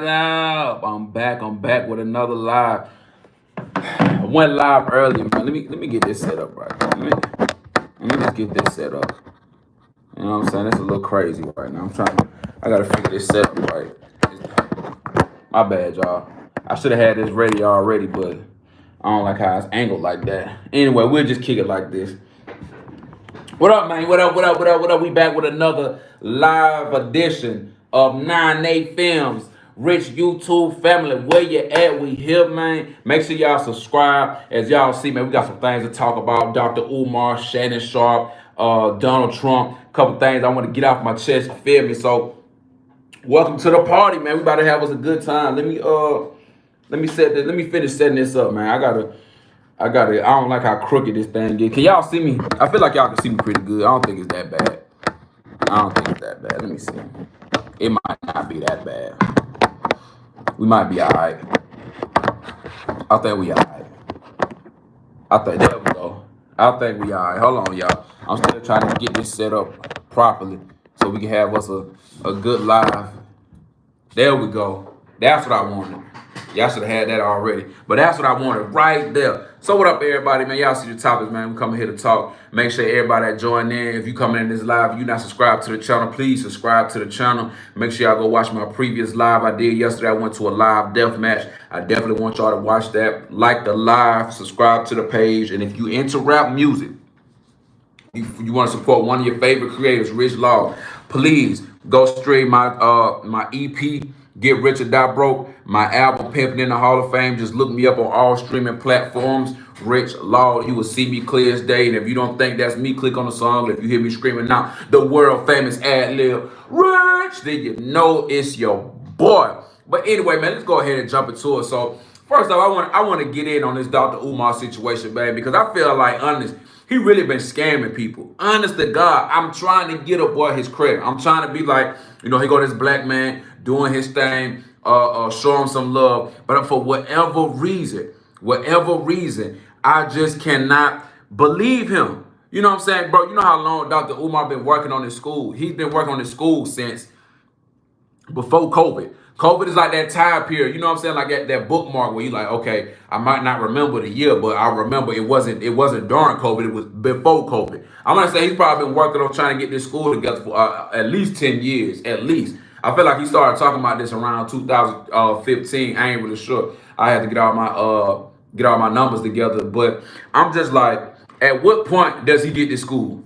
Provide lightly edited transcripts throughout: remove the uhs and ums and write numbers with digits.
up? I'm back with another live. I went live earlier, man. Let me get this set up right. Let me just get this set up. You know what I'm saying? It's a little crazy right now. I gotta figure this set up right. My bad, y'all. I should have had this ready already, but I don't like how it's angled like that. Anyway, we'll just kick it like this. What up, man? What up? What up? What up? What up? We back with another live edition of 9-8 Films. Rich YouTube family, where you at? We here, man. Make sure y'all subscribe. As y'all see, man, we got some things to talk about. Dr. Umar, Shannon Sharpe, Donald Trump. A couple things I want to get off my chest. You feel me? So, welcome to the party, man. We about to have us a good time. Let me set this. Let me finish setting this up, man. I got it. I don't like how crooked this thing is. Can y'all see me? I feel like y'all can see me pretty good. I don't think it's that bad. I don't think it's that bad. Let me see. It might not be that bad. We might be alright. I think we alright. There we go. I think we alright. Hold on, y'all. I'm still trying to get this set up properly so we can have us a good live. There we go. That's what I wanted. Y'all should have had that already. But that's what I wanted right there. So what up, everybody, man? Y'all see the topics, man. We coming here to talk. Make sure everybody that join in. If you coming in this live, if you're not subscribed to the channel, please subscribe to the channel. Make sure y'all go watch my previous live I did yesterday. I went to a live death match. I definitely want y'all to watch that. Like the live, subscribe to the page. And if you into rap music, you want to support one of your favorite creators, Rich Law, please go stream my EP, Get Rich or Die Broke, my album Pimpin' in the Hall of Fame. Just look me up on all streaming platforms, Rich Law. You will see me clear as day. And if you don't think that's me, click on the song. If you hear me screaming out the world famous ad lib, Rich, then you know it's your boy. But anyway, man, let's go ahead and jump into it. So first off, I want to get in on this Dr. Umar situation, man, because I feel like, honest, he really been scamming people. Honest to God, I'm trying to get a boy his credit. I'm trying to be like, he got this black man doing his thing, show him some love. But for whatever reason, I just cannot believe him. You know what I'm saying, bro? You know how long Dr. Umar been working on his school? He's been working on his school since before COVID. COVID is like that time period, you know what I'm saying? Like that bookmark where you like, okay, I might not remember the year, but I remember it wasn't during COVID, it was before COVID. I'm gonna say he's probably been working on trying to get this school together for at least 10 years, at least. I feel like he started talking about this around 2015. I ain't really sure. I had to get all my numbers together, but I'm just like, at what point does he get to school?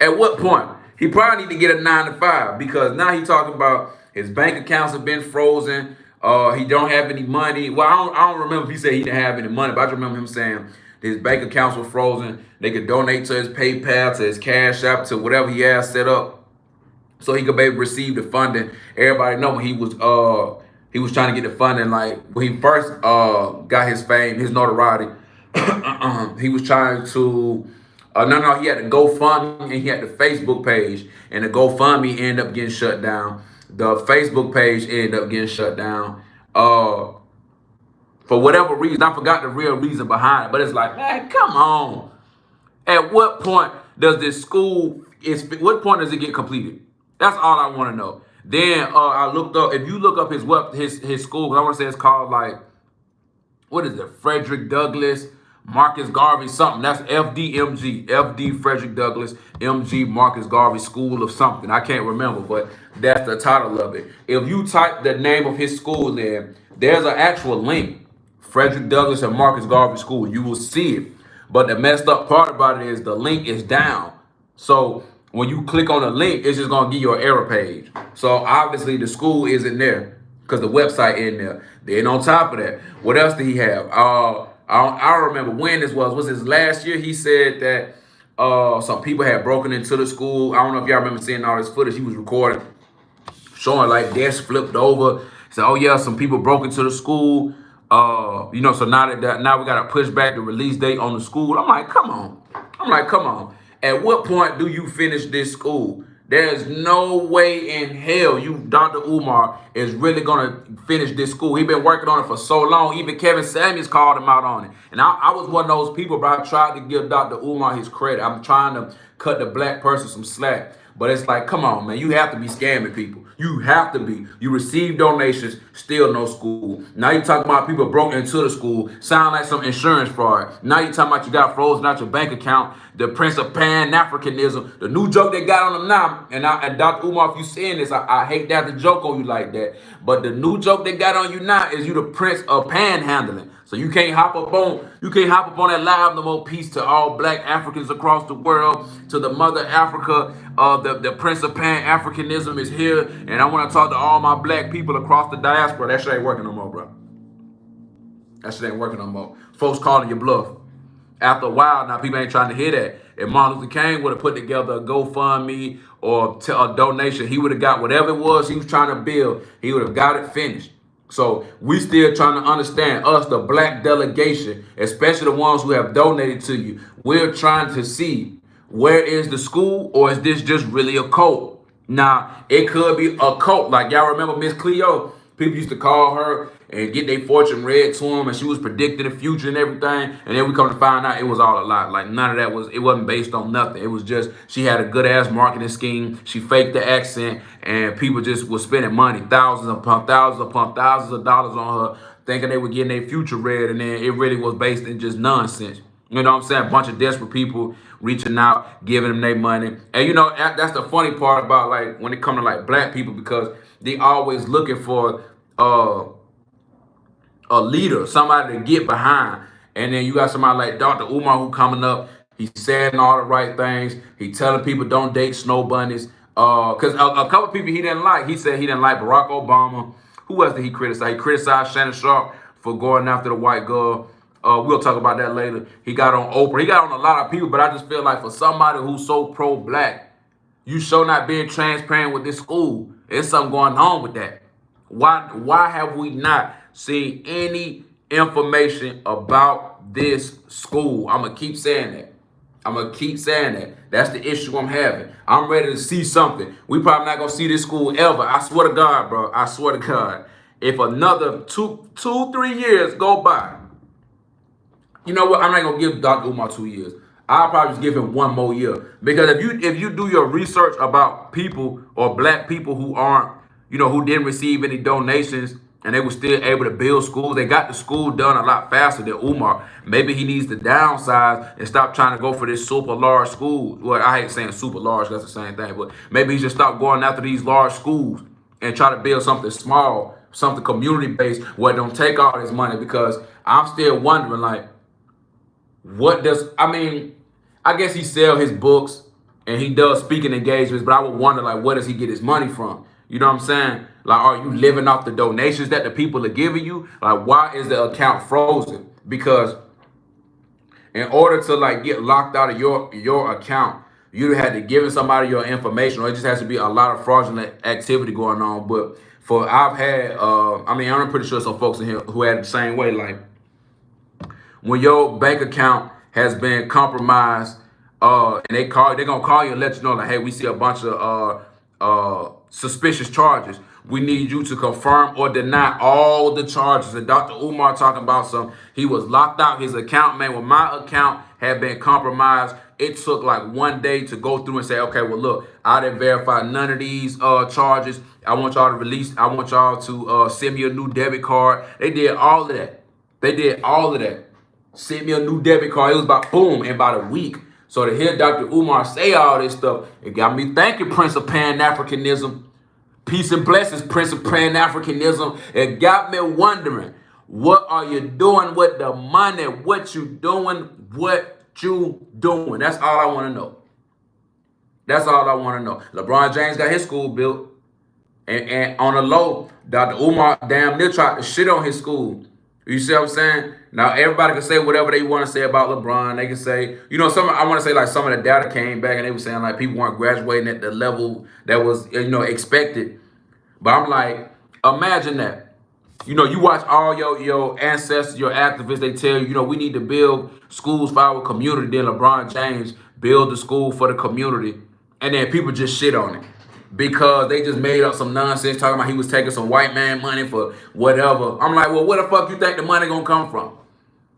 At what point? He probably need to get a 9 to 5 because now he talking about his bank accounts have been frozen. He don't have any money. Well, I don't remember if he said he didn't have any money, but I just remember him saying his bank accounts were frozen. They could donate to his PayPal, to his Cash App, to whatever he has set up, so he could be able to receive the funding. Everybody know when he was trying to get the funding, like when he first got his fame, his notoriety. He was trying to. He had the GoFundMe and he had the Facebook page, and the GoFundMe ended up getting shut down. The Facebook page ended up getting shut down. For whatever reason, I forgot the real reason behind it, but it's like, man, come on. At what point does this school what point does it get completed? That's all I want to know. Then I looked up, if you look up his school, because I want to say it's called like, what is it? Frederick Douglass, Marcus Garvey, something. That's FDMG. FD Frederick Douglass, MG Marcus Garvey School of something. I can't remember, but that's the title of it. If you type the name of his school there, there's an actual link. Frederick Douglass and Marcus Garvey School. You will see it. But the messed up part about it is the link is down. So when you click on the link, it's just going to give you an error page. So obviously the school isn't there because the website isn't there. Then on top of that, what else did he have? I don't remember when this was. Was this last year? He said that some people had broken into the school. I don't know if y'all remember seeing all this footage he was recording, showing like desks flipped over. He said, oh yeah, some people broke into the school. So now we got to push back the release date on the school. I'm like, come on. At what point do you finish this school? There's no way in hell Dr. Umar, is really going to finish this school. He's been working on it for so long. Even Kevin Samuels called him out on it. And I was one of those people, but I tried to give Dr. Umar his credit. I'm trying to cut the black person some slack. But it's like, come on, man. You have to be scamming people. You have to be. You receive donations, still no school. Now you talking about people broke into the school, sound like some insurance fraud. Now you talking about you got frozen out your bank account, the Prince of Pan-Africanism, the new joke they got on them now. And Dr. Umar, if you saying this, I hate that to joke on you like that. But the new joke they got on you now is you the Prince of Panhandling. So you can't hop up on that live no more. Peace to all black Africans across the world, to the mother Africa. The Prince of Pan-Africanism is here, and I want to talk to all my black people across the diaspora. That shit ain't working no more, bro. That shit ain't working no more. Folks calling your bluff. After a while, now people ain't trying to hear that. If Martin Luther King would have put together a GoFundMe or a donation, he would have got whatever it was he was trying to build. He would have got it finished. So we still trying to understand, us, the black delegation, especially the ones who have donated to you. We're trying to see, where is the school, or is this just really a cult? Now, it could be a cult. Like, y'all remember Miss Cleo? People used to call her and get their fortune read to them, and she was predicting the future and everything. And then we come to find out it was all a lie. Like, none of that it wasn't based on nothing. It was just, she had a good ass marketing scheme. She faked the accent, and people just were spending money, thousands upon thousands of dollars on her, thinking they were getting their future read, and then it really was based in just nonsense. You know what I'm saying? A bunch of desperate people reaching out, giving them their money. And you know, that's the funny part about, like, when it comes to like black people, because they always looking for a leader, somebody to get behind. And then you got somebody like Dr. Umar who coming up. He's saying all the right things. He telling people don't date snow bunnies. Because a couple people he didn't like. He said he didn't like Barack Obama. Who else did he criticize? He criticized Shannon Sharpe for going after the white girl. We'll talk about that later. He got on Oprah. He got on a lot of people, but I just feel like for somebody who's so pro-black, you show not being transparent with this school. There's something going on with that. Why have we not seen any information about this school? I'm going to keep saying that. That's the issue I'm having. I'm ready to see something. We probably not going to see this school ever. I swear to God, bro. I swear to God. If another 3 years go by, you know what? I'm not going to give Dr. Umar 2 years. I'll probably just give him 1 more year. Because if you do your research about people or black people who aren't, you know, who didn't receive any donations and they were still able to build schools, they got the school done a lot faster than Umar. Maybe he needs to downsize and stop trying to go for this super large school. Well, I hate saying super large, that's the same thing. But maybe he should stop going after these large schools and try to build something small, something community-based where it don't take all this money. Because I'm still wondering, like, I guess he sell his books and he does speaking engagements, but I would wonder, like, where does he get his money from? You know what I'm saying? Like, are you living off the donations that the people are giving you? Like, why is the account frozen? Because in order to, like, get locked out of your account, you had to give somebody your information, or it just has to be a lot of fraudulent activity going on. But I've had, I'm pretty sure some folks in here who had the same way, like, when your bank account has been compromised, and they're gonna call you and let you know, like, hey, we see a bunch of suspicious charges. We need you to confirm or deny all the charges. And Dr. Umar talking about he was locked out his account, man. When my account had been compromised, it took like 1 day to go through and say, okay, well, look, I didn't verify none of these charges. I want y'all to send me a new debit card. They did all of that. Sent me a new debit card. It was about, boom, in about a week. So to hear Dr. Umar say all this stuff, it got me thinking Prince of Pan-Africanism. Peace and blessings, Prince of Pan-Africanism. It got me wondering, what are you doing with the money? What you doing? That's all I want to know. LeBron James got his school built. And on the low, Dr. Umar damn near tried to shit on his school. You see what I'm saying? Now, everybody can say whatever they want to say about LeBron. They can say, you know, I want to say, like, some of the data came back and they were saying, like, people weren't graduating at the level that was, you know, expected. But I'm like, imagine that. You know, you watch all your ancestors, your activists, they tell you, you know, we need to build schools for our community. Then LeBron James build the school for the community. And then people just shit on it. Because they just made up some nonsense talking about he was taking some white man money for whatever. I'm like, well, where the fuck you think the money gonna come from?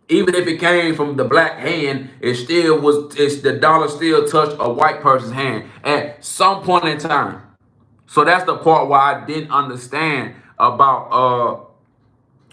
Even if it came from the black hand, the dollar still touched a white person's hand at some point in time. So that's the part why I didn't understand about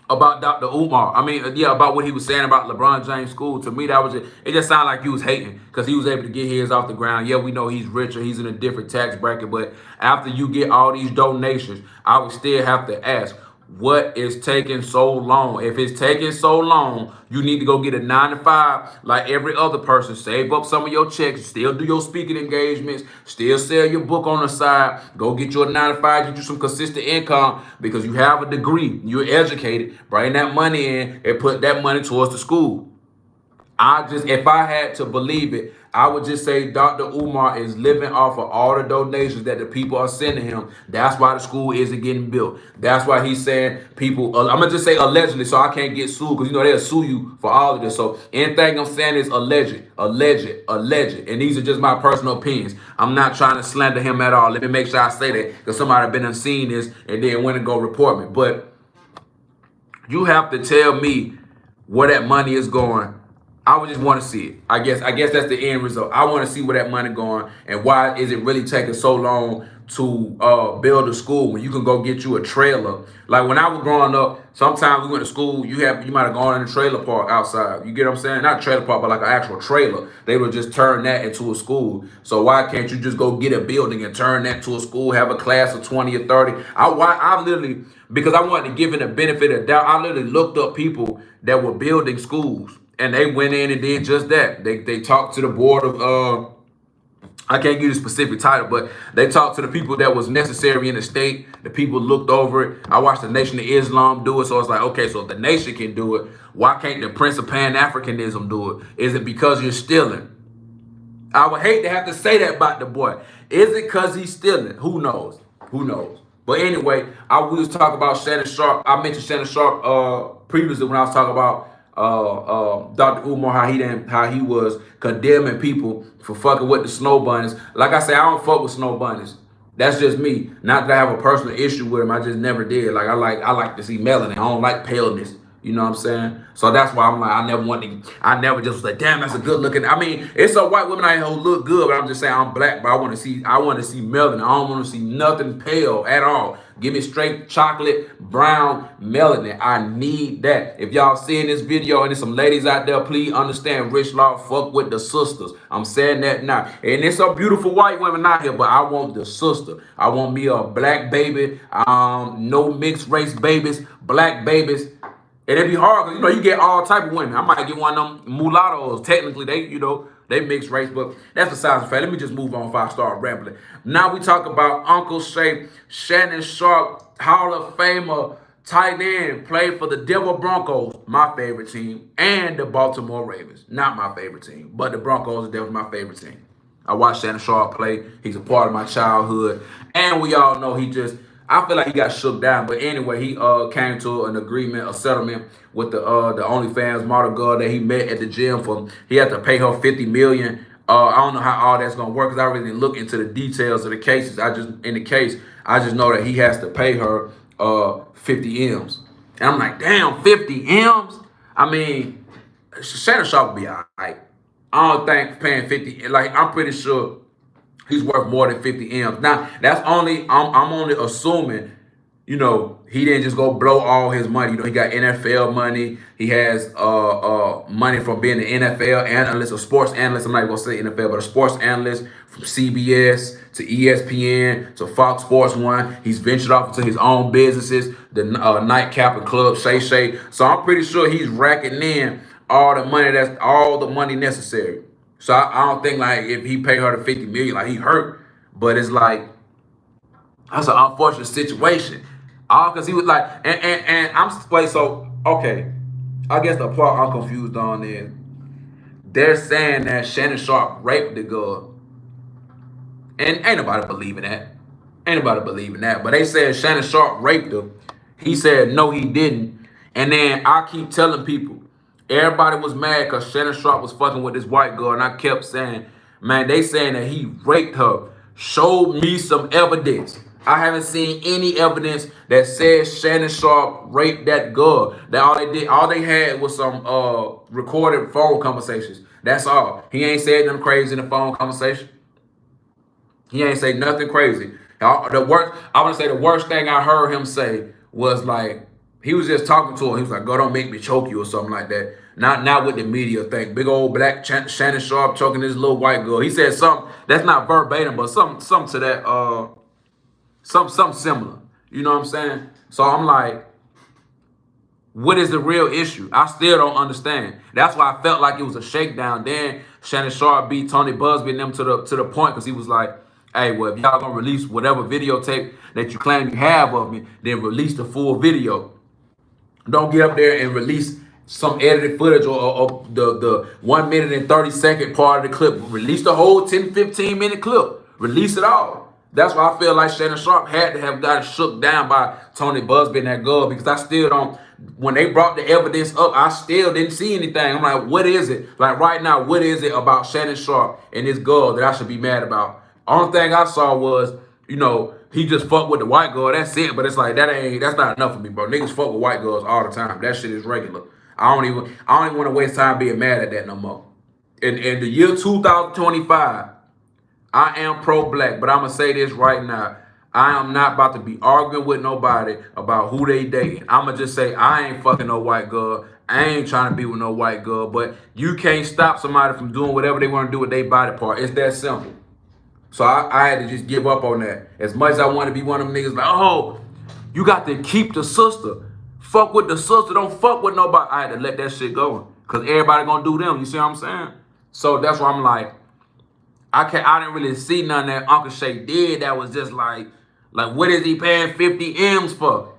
Dr. Umar. I mean, yeah, about what he was saying about LeBron James' school. To me, that was it just sounded like he was hating because he was able to get his off the ground. Yeah, we know he's richer, he's in a different tax bracket, but after you get all these donations, I would still have to ask, what is taking so long? If it's taking so long, you need to go get a 9 to 5 like every other person. Save up some of your checks, still do your speaking engagements, still sell your book on the side. Go get you a 9 to 5, get you some consistent income because you have a degree, you're educated. Bring that money in and put that money towards the school. If I had to believe it, I would just say Dr. Umar is living off of all the donations that the people are sending him. That's why the school isn't getting built. That's why he's saying people, I'm going to just say allegedly so I can't get sued because, they'll sue you for all of this. So anything I'm saying is alleged. And these are just my personal opinions. I'm not trying to slander him at all. Let me make sure I say that because somebody been unseen this and then went and go report me. But you have to tell me where that money is going. I would just want to see it. I guess that's the end result. I want to see where that money going and why is it really taking so long to build a school when you can go get you a trailer. Like when I was growing up, sometimes we went to school, you might have gone in a trailer park outside. You get what I'm saying? Not a trailer park, but like an actual trailer. They would just turn that into a school. So why can't you just go get a building and turn that to a school, have a class of 20 or 30? I literally, because I wanted to give it a benefit of doubt, I literally looked up people that were building schools. And they went in and did just that. They talked to the board of, I can't give you a specific title, but they talked to the people that was necessary in the state. The people looked over it. I watched the Nation of Islam do it. So it's like, okay, so if the nation can do it, why can't the Prince of Pan-Africanism do it? Is it because you're stealing? I would hate to have to say that about the boy. Is it because he's stealing? Who knows? Who knows? But anyway, I was talking about Shannon Sharpe. I mentioned Shannon Sharpe previously when I was talking about Dr. Umar, how he was condemning people for fucking with the snow bunnies. Like I say, I don't fuck with snow bunnies. That's just me. Not that I have a personal issue with them. I just never did. I like to see melanin. I don't like paleness. You know what I'm saying? So that's why I'm like, I never just was like, damn, that's a good looking. I mean, it's some white women out here who look good, but I'm just saying I'm black, but I want to see melanin. I don't want to see nothing pale at all. Give me straight chocolate, brown melanin. I need that. If y'all seeing this video and there's some ladies out there, please understand Rich Law fuck with the sisters. I'm saying that now. And there's some beautiful white women out here, but I want the sister. I want me a black baby, no mixed race babies, black babies. And it'd be hard because, you get all type of women. I might get one of them mulattoes. Technically, they mixed race, but that's besides the fact. Let me just move on before I start rambling. Now we talk about Uncle Shay, Shannon Sharpe, Hall of Famer, tight end, played for the Denver Broncos, my favorite team, and the Baltimore Ravens. Not my favorite team, but the Broncos are definitely my favorite team. I watched Shannon Sharpe play. He's a part of my childhood. And we all know I feel like he got shook down, but anyway, he came to an agreement, a settlement with the OnlyFans model girl that he met at the gym for. He had to pay her $50 million. I don't know how all that's gonna work because I really didn't look into the details of the cases. I just know that he has to pay her 50 M's, and I'm like, damn, 50 M's. I mean, Shannon Sharpe will be all right. I don't think paying 50. I'm pretty sure he's worth more than 50 M's. Now, I'm only assuming, he didn't just go blow all his money. He got NFL money. He has money from being an NFL analyst, a sports analyst. I'm not going to say NFL, but a sports analyst from CBS to ESPN to Fox Sports 1. He's ventured off into his own businesses, the Nightcap and Club Shay Shay. So I'm pretty sure he's racking in all the money necessary. So I don't think if he paid her the 50 million, he hurt. But it's that's an unfortunate situation. All because he was and I'm wait, so okay. I guess the part I'm confused on is they're saying that Shannon Sharpe raped the girl. And ain't nobody believing that. But they said Shannon Sharpe raped her. He said no, he didn't. And then I keep telling people, everybody was mad because Shannon Sharpe was fucking with this white girl. And I kept saying, man, they saying that he raped her. Show me some evidence. I haven't seen any evidence that says Shannon Sharpe raped that girl. That all they had was some recorded phone conversations. That's all. He ain't said nothing crazy in the phone conversation. He ain't say nothing crazy. I want to say the worst thing I heard him say was like, he was just talking to her. He was like, "Girl, don't make me choke you," or something like that. Not what the media think. Big old black Shannon Sharpe choking this little white girl. He said something that's not verbatim, but something to that something similar. You know what I'm saying? So I'm like, what is the real issue? I still don't understand. That's why I felt like it was a shakedown. Then Shannon Sharpe beat Tony Busby and them to the point, because he was like, "Hey, well, if y'all gonna release whatever videotape that you claim you have of me, then release the full video. Don't get up there and release some edited footage or the 1 minute and 30-second part of the clip. Release the whole 10, 15-minute clip. Release it all." That's why I feel like Shannon Sharpe had to have gotten shook down by Tony Busby and that girl, because I still don't, when they brought the evidence up, I still didn't see anything. I'm like, what is it? Like right now, what is it about Shannon Sharpe and this girl that I should be mad about? Only thing I saw was, he just fucked with the white girl. That's it. But it's like, that's not enough for me, bro. Niggas fuck with white girls all the time. That shit is regular. I don't even want to waste time being mad at that no more. In the year 2025, I am pro-black, but I'm going to say this right now. I am not about to be arguing with nobody about who they dating. I'm going to just say I ain't fucking no white girl. I ain't trying to be with no white girl. But you can't stop somebody from doing whatever they want to do with their body part. It's that simple. So I had to just give up on that. As much as I want to be one of them niggas like, oh, you got to keep the sister. Fuck with the sister. Don't fuck with nobody. I had to let that shit go. Because everybody going to do them. You see what I'm saying? So that's why I'm like, I didn't really see none that Uncle Shay did that was just like what is he paying 50 M's for?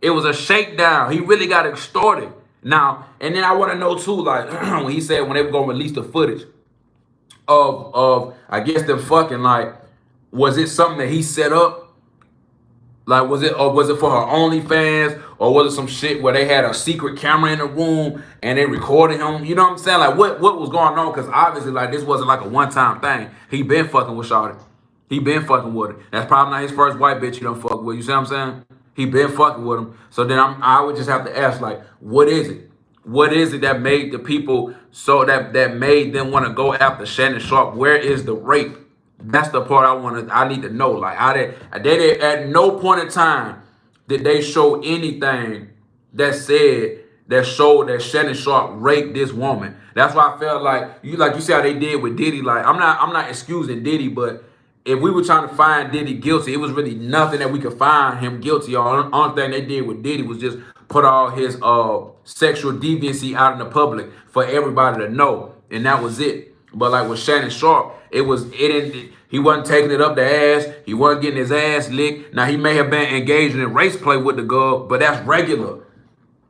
It was a shakedown. He really got extorted. Now, and then I want to know too, like when he said when they were gonna release the footage of I guess them fucking, like, was it something that he set up? Like, was it for her OnlyFans, or was it some shit where they had a secret camera in the room and they recorded him? You know what I'm saying? Like, what was going on? Because obviously, like, this wasn't like a one-time thing. He been fucking with Shawty. He been fucking with her. That's probably not his first white bitch he done fuck with. You see what I'm saying? He been fucking with him. So then I would just have to ask, like, what is it? What is it that made the people that made them want to go after Shannon Sharpe? Where is the rape? That's the part I need to know. Like, they at no point in time did they show anything that showed that Shannon Sharpe raped this woman. That's why I felt like you see how they did with Diddy. Like, I'm not excusing Diddy, but if we were trying to find Diddy guilty, it was really nothing that we could find him guilty on. Only thing they did with Diddy was just put all his sexual deviancy out in the public for everybody to know, and that was it. But like with Shannon Sharpe, he wasn't taking it up the ass. He wasn't getting his ass licked. Now, he may have been engaging in race play with the girl, but that's regular.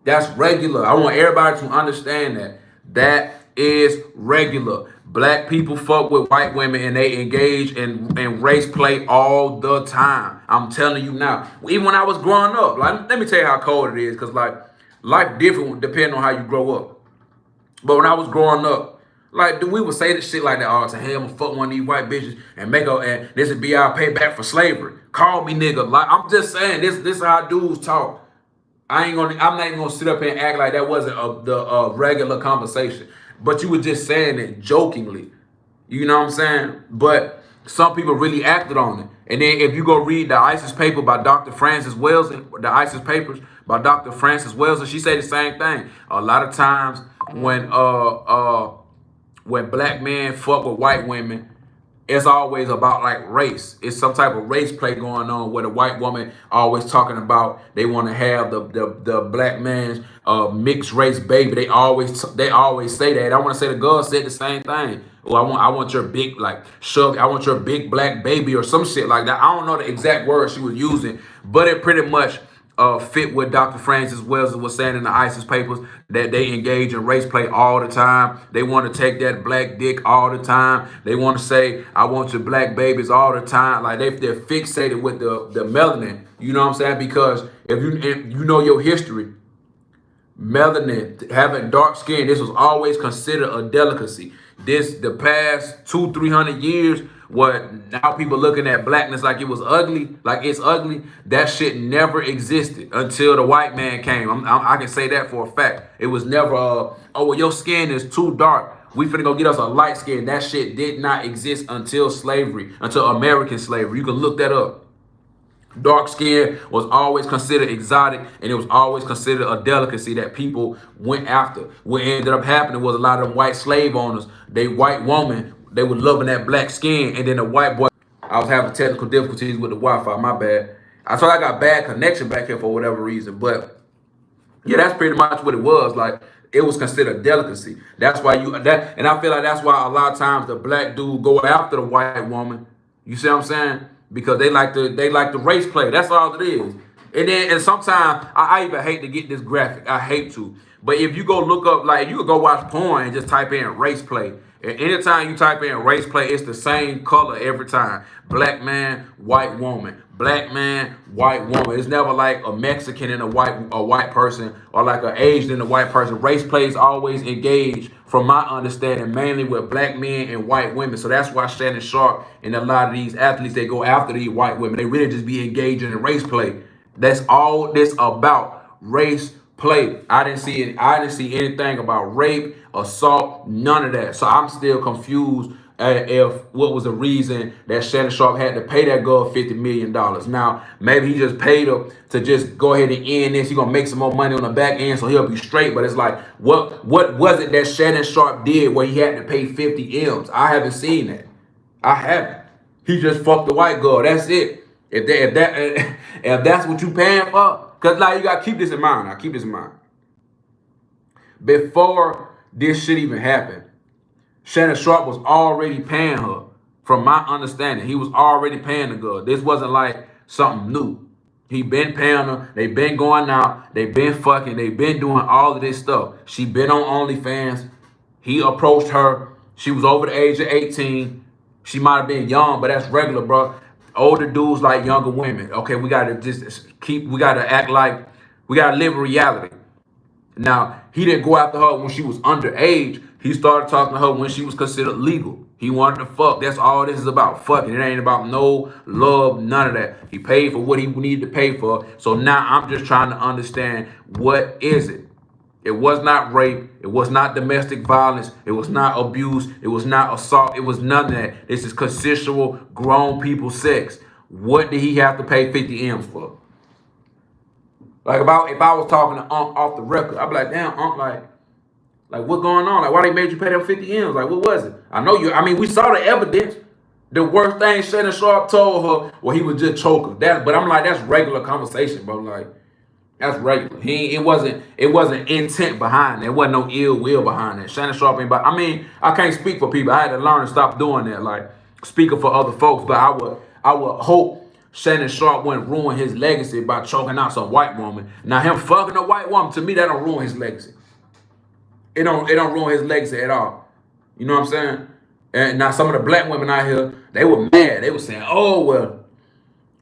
That's regular. I want everybody to understand that. That is regular. Black people fuck with white women and they engage in race play all the time. I'm telling you now. Even when I was growing up, like, let me tell you how cold it is, because like life different depending on how you grow up. But when I was growing up, like, we would say this shit like that all the time. Hey, I'm gonna fuck one of these white bitches and and this would be our payback for slavery. Call me nigga. Like, I'm just saying, this is how dudes talk. I'm not even gonna sit up here and act like that wasn't the regular conversation. But you were just saying it jokingly. You know what I'm saying? But some people really acted on it. And then if you go read the ISIS paper by Dr. Frances Wells, the ISIS papers by Dr. Frances Wells, and she said the same thing. A lot of times when black men fuck with white women, it's always about like race. It's some type of race play going on where the white woman always talking about they want to have the black man's mixed race baby. They always say that. I want to say the girl said the same thing. Well, I want your big, like, I want your big black baby or some shit like that. I don't know the exact word she was using, but it pretty much fit what Dr. Frances Wells was saying in the ISIS papers, that they engage in race play all the time. They want to take that black dick all the time. They want to say, I want your black babies all the time. Like, they're fixated with the melanin. You know what I'm saying? Because if you know your history, melanin, having dark skin, this was always considered a delicacy. The past 200-300 years, what now people looking at blackness like it was ugly, like it's ugly, that shit never existed until the white man came. I can say that for a fact. It was never, oh, well, your skin is too dark, we finna go get us a light skin. That shit did not exist until slavery, until American slavery. You can look that up. Dark skin was always considered exotic, and it was always considered a delicacy that people went after. What ended up happening was a lot of them white slave owners, white woman, they were loving that black skin, and then the white boy. I was having technical difficulties with the Wi-Fi. My bad. I thought I got bad connection back here for whatever reason, but yeah, that's pretty much what it was. Like, it was considered delicacy. That's why and I feel like that's why a lot of times the black dude go after the white woman. You see what I'm saying? Because they like the race play. That's all it is. And sometimes I even hate to get this graphic. I hate to. But if you go look up, like, you could go watch porn and just type in race play. And anytime you type in race play, it's the same color every time. Black man, white woman. Black man, white woman. It's never like a Mexican and a white person, or like an Asian and a white person. Race plays always engage, from my understanding, mainly with black men and white women. So that's why Shannon Sharpe and a lot of these athletes, they go after these white women. They really just be engaging in race play. That's all this about, race play. I didn't see anything about rape, assault, none of that. So I'm still confused if what was the reason that Shannon Sharpe had to pay that girl $50 million. Now, maybe he just paid her to just go ahead and end this. He's going to make some more money on the back end, so he'll be straight. But it's like, what was it that Shannon Sharpe did where he had to pay 50 M's? I haven't seen that. I haven't. He just fucked the white girl. That's it. If that's what you paying for, because, like, you got to keep this in mind. Now, keep this in mind. Before this shit even happened, Shannon Sharpe was already paying her. From my understanding, he was already paying the girl. This wasn't like something new. He been paying her. They been going out. They been fucking. They been doing all of this stuff. She been on OnlyFans. He approached her. She was over the age of 18. She might have been young, but that's regular, bro. Older dudes like younger women. Okay, we gotta act like, we gotta live in reality. Now, he didn't go after her when she was underage. He started talking to her when she was considered legal. He wanted to fuck. That's all this is about, fucking. It ain't about no love, none of that. He paid for what he needed to pay for. So now I'm just trying to understand, what is it? It was not rape. It was not domestic violence. It was not abuse. It was not assault. It was none of that. This is consensual grown people sex. What did he have to pay 50 M's for? Like, if I was talking to Unc off the record, I'd be like, damn, Unc, like what's going on? Like, why they made you pay them 50 M's? Like, what was it? We saw the evidence. The worst thing Shannon Sharpe told her, well, he was just choking. But I'm like, that's regular conversation, bro. Like, that's regular. It wasn't intent behind it. There wasn't no ill will behind that. Shannon Sharpe ain't I can't speak for people. I had to learn to stop doing that, like speaking for other folks. But I would hope Shannon Sharpe wouldn't ruin his legacy by choking out some white woman. Now, him fucking a white woman, to me, that don't ruin his legacy. It don't ruin his legacy at all. You know what I'm saying? And now some of the black women out here, they were mad. They were saying, oh, well,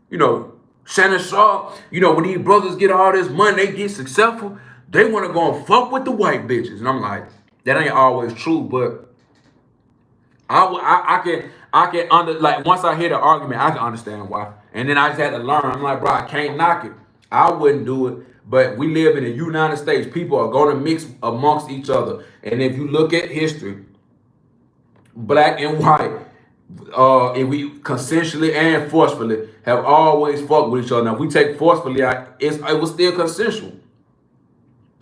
you know, Shannon Sharpe, you know, when these brothers get all this money, they get successful, they want to go and fuck with the white bitches. And I'm like, that ain't always true, but I can once I hear the argument, I can understand why. And then I just had to learn. I'm like, bro, I can't knock it. I wouldn't do it. But we live in the United States. People are going to mix amongst each other. And if you look at history, black and white, if we consensually and forcefully have always fucked with each other. Now, if we take forcefully out, it was still consensual.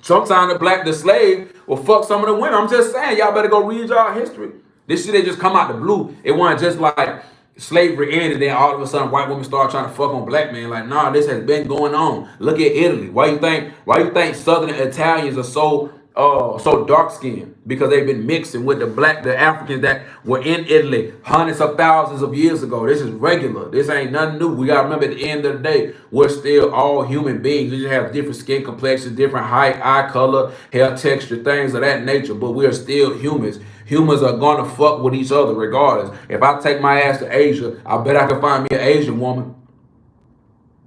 Sometimes the slave will fuck some of the women. I'm just saying, y'all better go read y'all history. This shit, they just come out the blue. It wasn't just like slavery ended, then all of a sudden white women start trying to fuck on black men. Like, nah, this has been going on. Look at Italy. Why you think Southern Italians are so dark skinned? Because they've been mixing with the Africans that were in Italy hundreds of thousands of years ago. This is regular. This ain't nothing new. We gotta remember, at the end of the day, we're still all human beings. We just have different skin complexions, different height, eye color, hair texture, things of that nature, but we are still humans. Humans are gonna fuck with each other regardless. If I take my ass to Asia, I bet I can find me an Asian woman.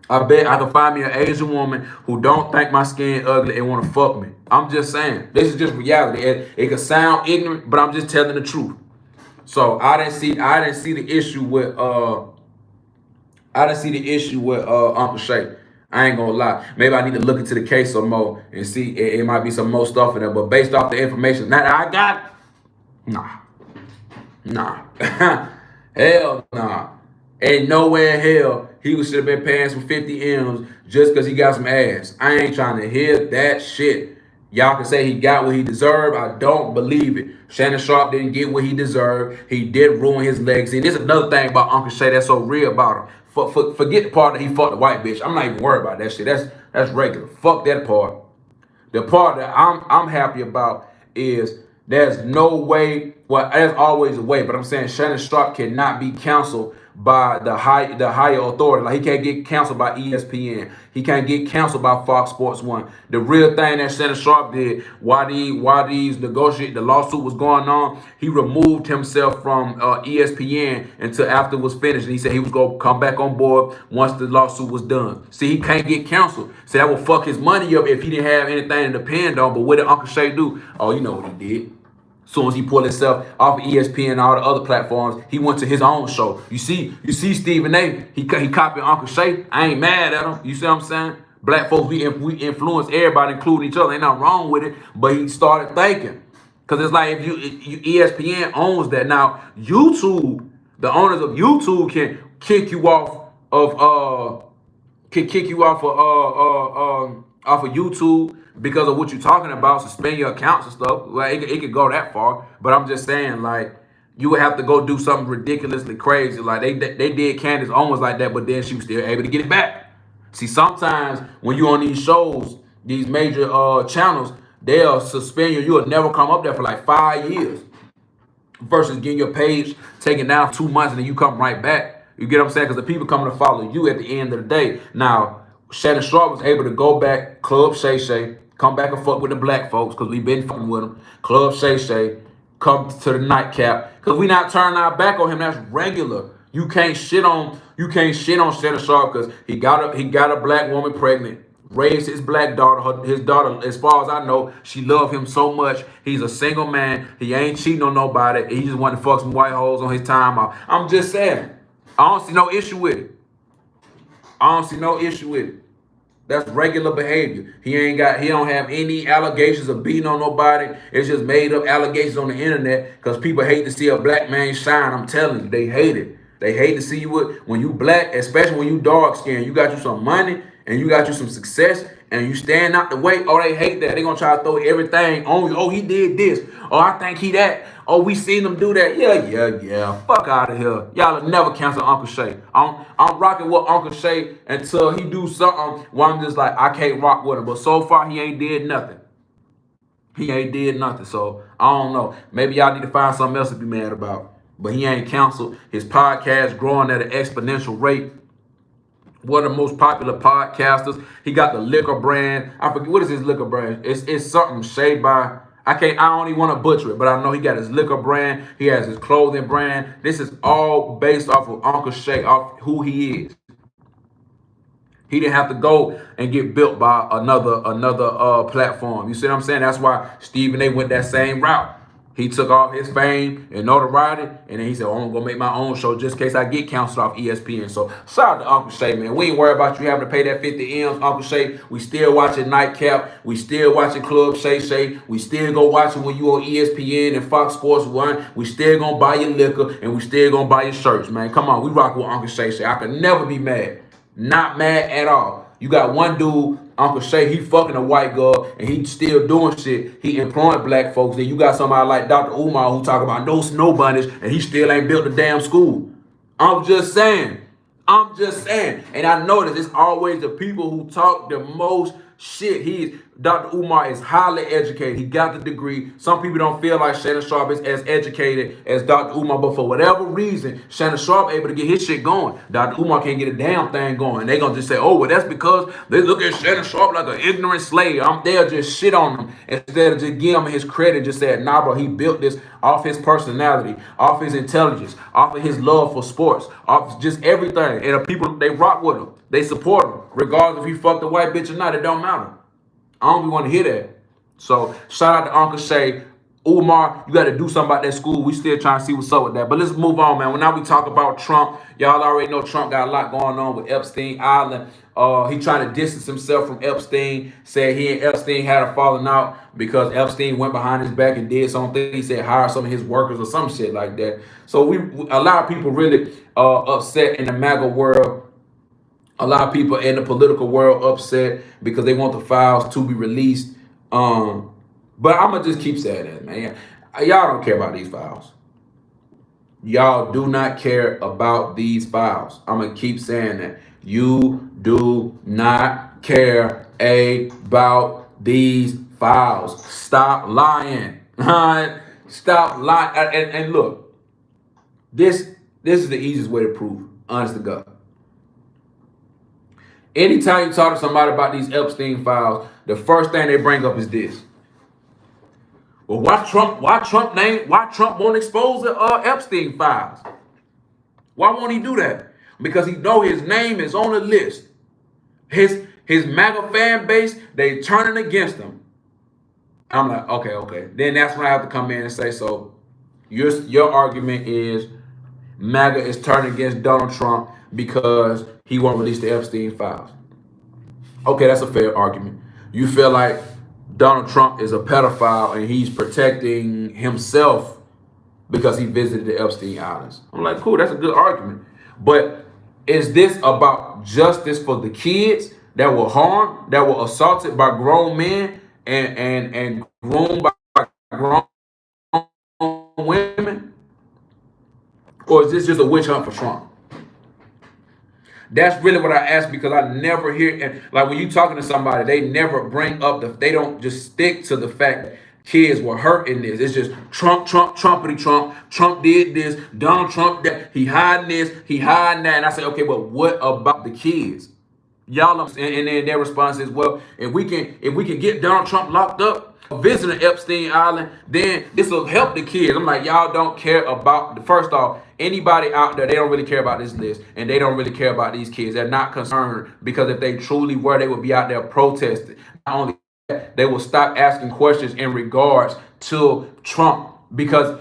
I bet I can find me an Asian woman who don't think my skin ugly and want to fuck me. I'm just saying. This is just reality. It can sound ignorant, but I'm just telling the truth. So I didn't see the issue with Uncle Shay. I ain't gonna lie. Maybe I need to look into the case some more and see. It might be some more stuff in there. But based off the information that I got, nah. Hell nah. Ain't nowhere in hell he should have been paying some 50 M's just because he got some ass. I ain't trying to hear that shit. Y'all can say he got what he deserved. I don't believe it. Shannon Sharpe didn't get what he deserved. He did ruin his legacy. And there's another thing about Uncle Shay that's so real about him. Forget the part that he fucked the white bitch. I'm not even worried about that shit. That's regular. Fuck that part. The part that I'm happy about is there's no way. Well, there's always a way, but I'm saying Shannon Sharpe cannot be canceled by the higher authority. Like he can't get canceled by ESPN. He can't get canceled by Fox Sports 1. The real thing that Shannon Sharpe did while these the lawsuit was going on, he removed himself from ESPN until after it was finished. And he said he was going to come back on board once the lawsuit was done. See, he can't get canceled. So that would fuck his money up if he didn't have anything to depend on. But what did Uncle Shay do? Oh, you know what he did. As soon as he pulled himself off of ESPN and all the other platforms, he went to his own show. You see Stephen A. He copied Uncle Shay. I ain't mad at him. You see what I'm saying? Black folks, we influence everybody, including each other. Ain't nothing wrong with it. But he started thinking. Because it's like if ESPN owns that. Now, YouTube, the owners of YouTube can kick you off of off of YouTube because of what you're talking about, suspend your accounts and stuff. Well, it could go that far, but I'm just saying, like, you would have to go do something ridiculously crazy. Like they did Candace Owens like that, but then she was still able to get it back. See, sometimes when you're on these shows, these major channels, they'll suspend you. You'll never come up there for like 5 years. Versus getting your page taken down 2 months and then you come right back. You get what I'm saying? Because the people coming to follow you at the end of the day. Now, Shannon Sharpe was able to go back, Club Shay Shay, come back and fuck with the black folks because we've been fucking with them. Club Shay Shay, come to the nightcap because we not turning our back on him. That's regular. You can't shit on Shannon Sharpe because he got a black woman pregnant, raised his black daughter. His daughter, as far as I know, she loved him so much. He's a single man. He ain't cheating on nobody. He just wanted to fuck some white hoes on his time off. I'm just saying. I don't see no issue with it. That's regular behavior. He don't have any allegations of beating on nobody. It's just made up allegations on the internet because people hate to see a black man shine. I'm telling you, they hate it. They hate to see you when you black, especially when you dark skinned. You got you some money and you got you some success and you stand out the way. Oh, they hate that. They gonna try to throw everything on you. Oh, he did this. Oh, I think he that. Oh, we seen him do that. Yeah. Fuck out of here. Y'all will never cancel Uncle Shay. I'm rocking with Uncle Shay until he do something where I'm just like, I can't rock with him. But so far, he ain't did nothing. So, I don't know. Maybe y'all need to find something else to be mad about. But he ain't canceled. His podcast growing at an exponential rate. One of the most popular podcasters. He got the liquor brand. I forget, what is his liquor brand? It's something shade by... I don't even want to butcher it, but I know he got his liquor brand. He has his clothing brand. This is all based off of Uncle Shay, off who he is. He didn't have to go and get built by another platform. You see what I'm saying? That's why Stephen A. went that same route. He took off his fame and notoriety, and then he said, oh, I'm going to make my own show just in case I get canceled off ESPN. So shout out to Uncle Shay, man. We ain't worried about you having to pay that 50 M's, Uncle Shay. We still watching Nightcap. We still watching Club Shay Shay. We still go watching when you on ESPN and Fox Sports 1. We still going to buy your liquor, and we still going to buy your shirts, man. Come on, we rock with Uncle Shay Shay. I could never be mad. Not mad at all. You got one dude, Uncle Shay, he fucking a white girl, and he still doing shit. He employing black folks. Then you got somebody like Dr. Umar who talk about no snow bunnies, and he still ain't built a damn school. I'm just saying. And I notice it's always the people who talk the most shit. Dr. Umar is highly educated. He got the degree. Some people don't feel like Shannon Sharpe is as educated as Dr. Umar, but for whatever reason, Shannon Sharpe able to get his shit going. Dr. Umar can't get a damn thing going. They gonna just say, oh, well, that's because they look at Shannon Sharpe like an ignorant slave. They'll just shit on him instead of just give him his credit. Just say, nah, bro, he built this off his personality, off his intelligence, off of his love for sports, off just everything. And the people, they rock with him. They support him. Regardless if he fucked a white bitch or not, it don't matter. I don't even want to hear that. So shout out to Uncle Shay. Umar, you got to do something about that school. We still trying to see what's up with that. But let's move on, man. When now we talk about Trump, y'all already know Trump got a lot going on with Epstein Island. He trying to distance himself from Epstein. Said he and Epstein had a falling out because Epstein went behind his back and did something. He said hire some of his workers or some shit like that. So a lot of people really upset in the MAGA world A lot of people in the political world upset because they want the files to be released. But I'm gonna just keep saying that, man. Y'all don't care about these files. Y'all do not care about these files. I'm gonna keep saying that. You do not care about these files. Stop lying. Stop lying. And look, this is the easiest way to prove. Honest to God. Anytime you talk to somebody about these Epstein files, the first thing they bring up is this. Well, why Trump won't expose the Epstein files? Why won't he do that? Because he know his name is on the list. His MAGA fan base, they turning against him. I'm like, okay. Then that's when I have to come in and say, so your argument is MAGA is turning against Donald Trump because he won't release the Epstein files. Okay, that's a fair argument. You feel like Donald Trump is a pedophile and he's protecting himself because he visited the Epstein Islands. I'm like, cool, that's a good argument. But is this about justice for the kids that were harmed, that were assaulted by grown men and groomed by grown women? Or is this just a witch hunt for Trump? That's really what I ask, because I never hear, and like when you talking to somebody, they never bring up they don't just stick to the fact that kids were hurt in this. It's just Trumpity Trump. Trump did this. Donald Trump, that he hiding this, he hiding that. And I say, okay, but what about the kids? Y'all, and then their response is, well, if we can get Donald Trump locked up, visiting Epstein Island, then this will help the kids. I'm like, y'all don't care about, first off, anybody out there, they don't really care about this list, and they don't really care about these kids. They're not concerned, because if they truly were, they would be out there protesting. Not only that, they will stop asking questions in regards to Trump, because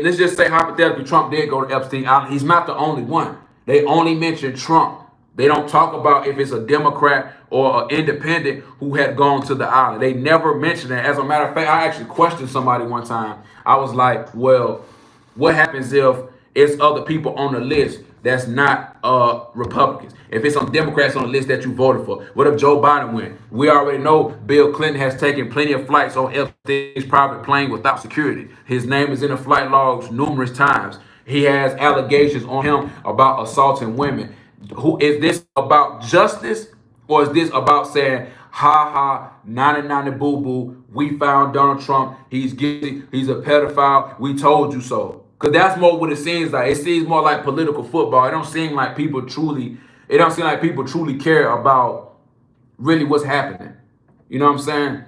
let's just say hypothetically, Trump did go to Epstein Island. He's not the only one. They only mention Trump. They don't talk about if it's a Democrat or an independent who had gone to the island. They never mention that. As a matter of fact, I actually questioned somebody one time. I was like, well, what happens if it's other people on the list that's not Republicans? If it's some Democrats on the list that you voted for, what if Joe Biden went? We already know Bill Clinton has taken plenty of flights on Epstein's private plane without security. His name is in the flight logs numerous times. He has allegations on him about assaulting women. Who is this about justice, or is this about saying, ha ha, 99 boo boo, we found Donald Trump, he's guilty, he's a pedophile, we told you so? Because that's more what it seems like. It seems more like political football. It don't seem like people truly care about really what's happening. You know what I'm saying?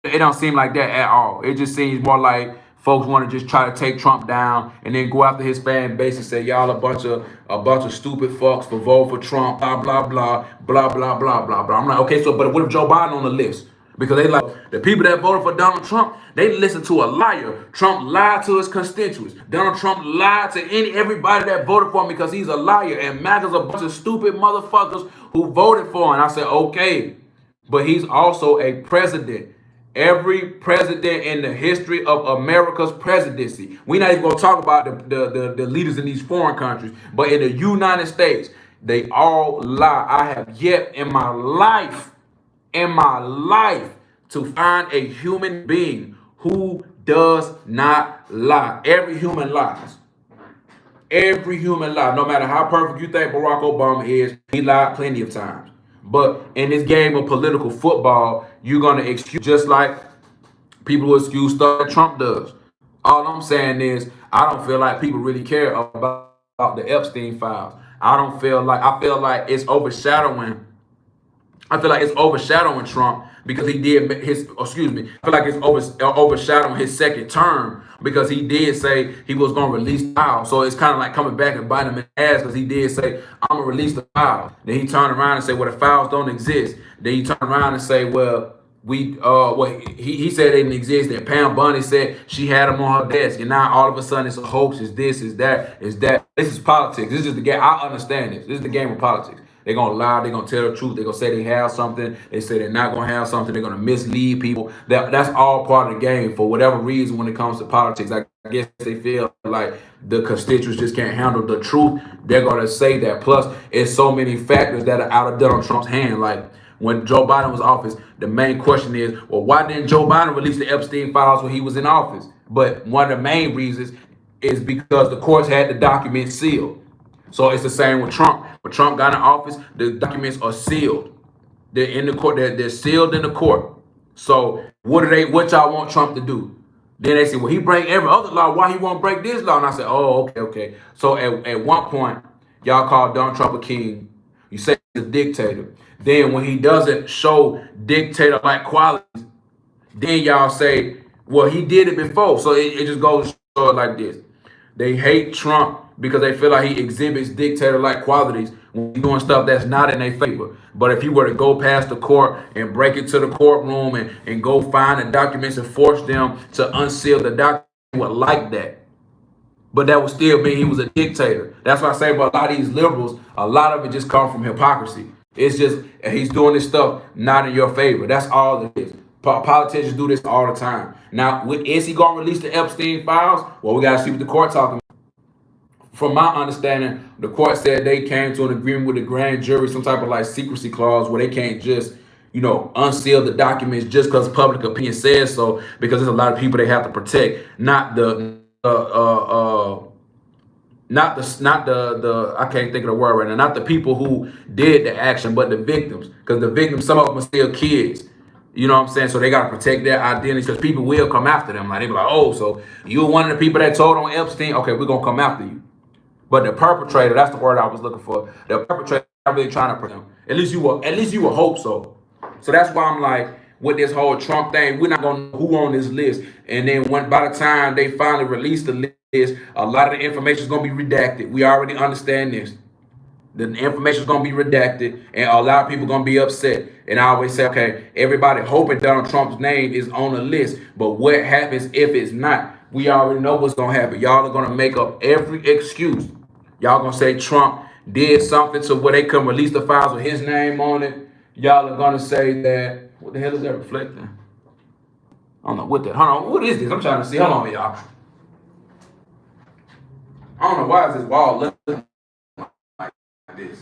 It don't seem like that at all. It just seems more like folks want to just try to take Trump down and then go after his fan base and say, y'all a bunch of stupid fucks for vote for Trump, blah blah blah blah blah blah blah blah. I'm like, okay, so but what if Joe Biden on the list? Because they like the people that voted for Donald Trump, they listen to a liar. Trump lied to his constituents. Donald Trump lied to everybody that voted for him because he's a liar. And MAGA's a bunch of stupid motherfuckers who voted for him. And I said, okay, but he's also a president. Every president in the history of America's presidency. We're not even going to talk about the leaders in these foreign countries, but in the United States, they all lie. I have yet in my life to find a human being who does not lie. Every human lies. Every human lies. No matter how perfect you think Barack Obama is, he lied plenty of times. But in this game of political football, you're going to excuse, just like people will excuse stuff that Trump does. All I'm saying is, I don't feel like people really care about the Epstein files. I feel like it's overshadowing. I feel like it's overshadowing Trump because he did I feel like it's overshadowing his second term because he did say he was going to release the file. So it's kind of like coming back and biting him in the ass because he did say, I'm going to release the file. Then he turned around and said, well, the files don't exist. Then he turned around and say, well, he said they didn't exist. That Pam Bondi said she had them on her desk. And now all of a sudden it's a hoax, it's this, it's that, it's that. This is politics. This is the game. I understand this. This is the game of politics. They're going to lie. They're going to tell the truth. They're going to say they have something. They say they're not going to have something. They're going to mislead people. That's all part of the game for whatever reason when it comes to politics. I guess they feel like the constituents just can't handle the truth. They're going to say that. Plus, it's so many factors that are out of Donald Trump's hand. Like when Joe Biden was in office, the main question is, well, why didn't Joe Biden release the Epstein files when he was in office? But one of the main reasons is because the courts had the documents sealed. So it's the same with Trump. When Trump got in office, the documents are sealed. They're in the court. They're sealed in the court. So what y'all want Trump to do? Then they say, well, he break every other law. Why he won't break this law? And I said, oh, okay. So at one point, y'all call Donald Trump a king. You say he's a dictator. Then when he doesn't show dictator-like qualities, then y'all say, well, he did it before. So it just goes to show it like this. They hate Trump because they feel like he exhibits dictator-like qualities when he's doing stuff that's not in their favor. But if he were to go past the court and break into the courtroom and go find the documents and force them to unseal the document, he would like that. But that would still mean he was a dictator. That's why I say about a lot of these liberals, a lot of it just comes from hypocrisy. It's just he's doing this stuff not in your favor. That's all it is. Politicians do this all the time. Now, is he going to release the Epstein files? Well, we got to see what the court talking about. From my understanding, the court said they came to an agreement with the grand jury, some type of like secrecy clause where they can't just, unseal the documents just because public opinion says so, because there's a lot of people they have to protect, not the I can't think of the word right now, not the people who did the action, but the victims, because the victims, some of them are still kids. You know what I'm saying? So they got to protect their identity because people will come after them. Like, they be like, oh, so you're one of the people that told on Epstein? Okay, we're going to come after you. But the perpetrator, that's the word I was looking for. The perpetrator, not really trying to protect him. At least you will hope so. So that's why I'm like, with this whole Trump thing, we're not going to know who on this list. And then by the time they finally release the list, a lot of the information is going to be redacted. We already understand this. The information is going to be redacted, and a lot of people are going to be upset. And I always say, okay, everybody hoping Donald Trump's name is on the list, but what happens if it's not? We already know what's going to happen. Y'all are going to make up every excuse. Y'all going to say Trump did something to where they couldn't release the files with his name on it. Y'all are going to say that, what the hell is that reflecting? I don't know what that, hold on, what is this? I'm trying to see, hold on, y'all. I don't know why is this wall looking like this.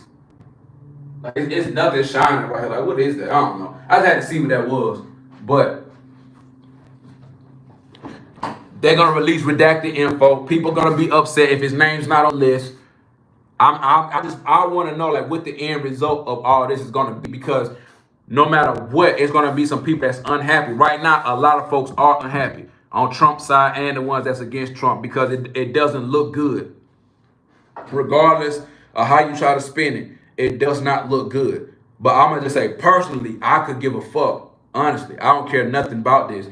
Like it's nothing shining right here. Like, what is that? I don't know. I just had to see what that was. But they're gonna release redacted info. People gonna be upset if his name's not on the list. I want to know like what the end result of all this is gonna be, because no matter what, it's gonna be some people that's unhappy. Right now, a lot of folks are unhappy on Trump's side and the ones that's against Trump, because it doesn't look good. Regardless of how you try to spin it, it does not look good. But I'm gonna just say, personally, I could give a fuck. Honestly, I don't care nothing about this.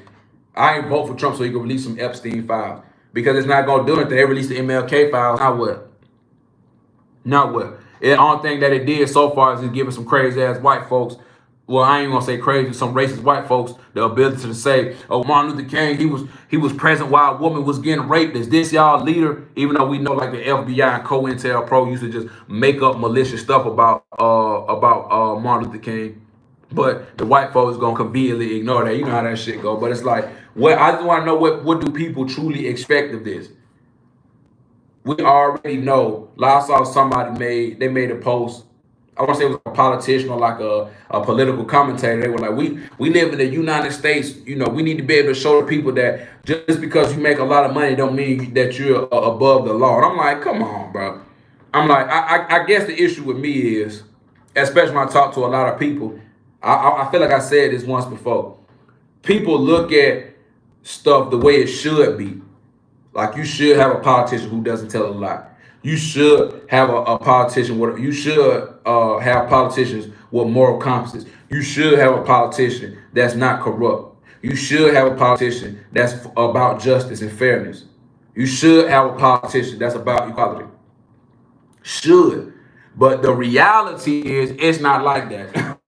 I ain't vote for Trump so he can release some Epstein files, because it's not gonna do anything. They released the MLK files. Now what? Not what? The only thing that it did so far is just giving some crazy ass white folks, well, I ain't gonna say crazy, some racist white folks, the ability to say, oh, Martin Luther King, he was present while a woman was getting raped. Is this y'all leader? Even though we know like the FBI and COINTELPRO used to just make up malicious stuff about Martin Luther King. But the white folks gonna conveniently ignore that. You know how that shit go. But it's like, I just want to know what do people truly expect of this? We already know. I saw somebody made a post. I want to say it was a politician or like a political commentator. They were like, we live in the United States. We need to be able to show the people that just because you make a lot of money don't mean that you're above the law. And I'm like, come on, bro. I'm like, I guess the issue with me is, especially when I talk to a lot of people, I feel like I said this once before. People look at stuff the way it should be. Like, you should have a politician who doesn't tell a lie. You should have a politician. You should have politicians with moral compasses. You should have a politician that's not corrupt. You should have a politician that's about justice and fairness. You should have a politician that's about equality. Should. But the reality is, it's not like that.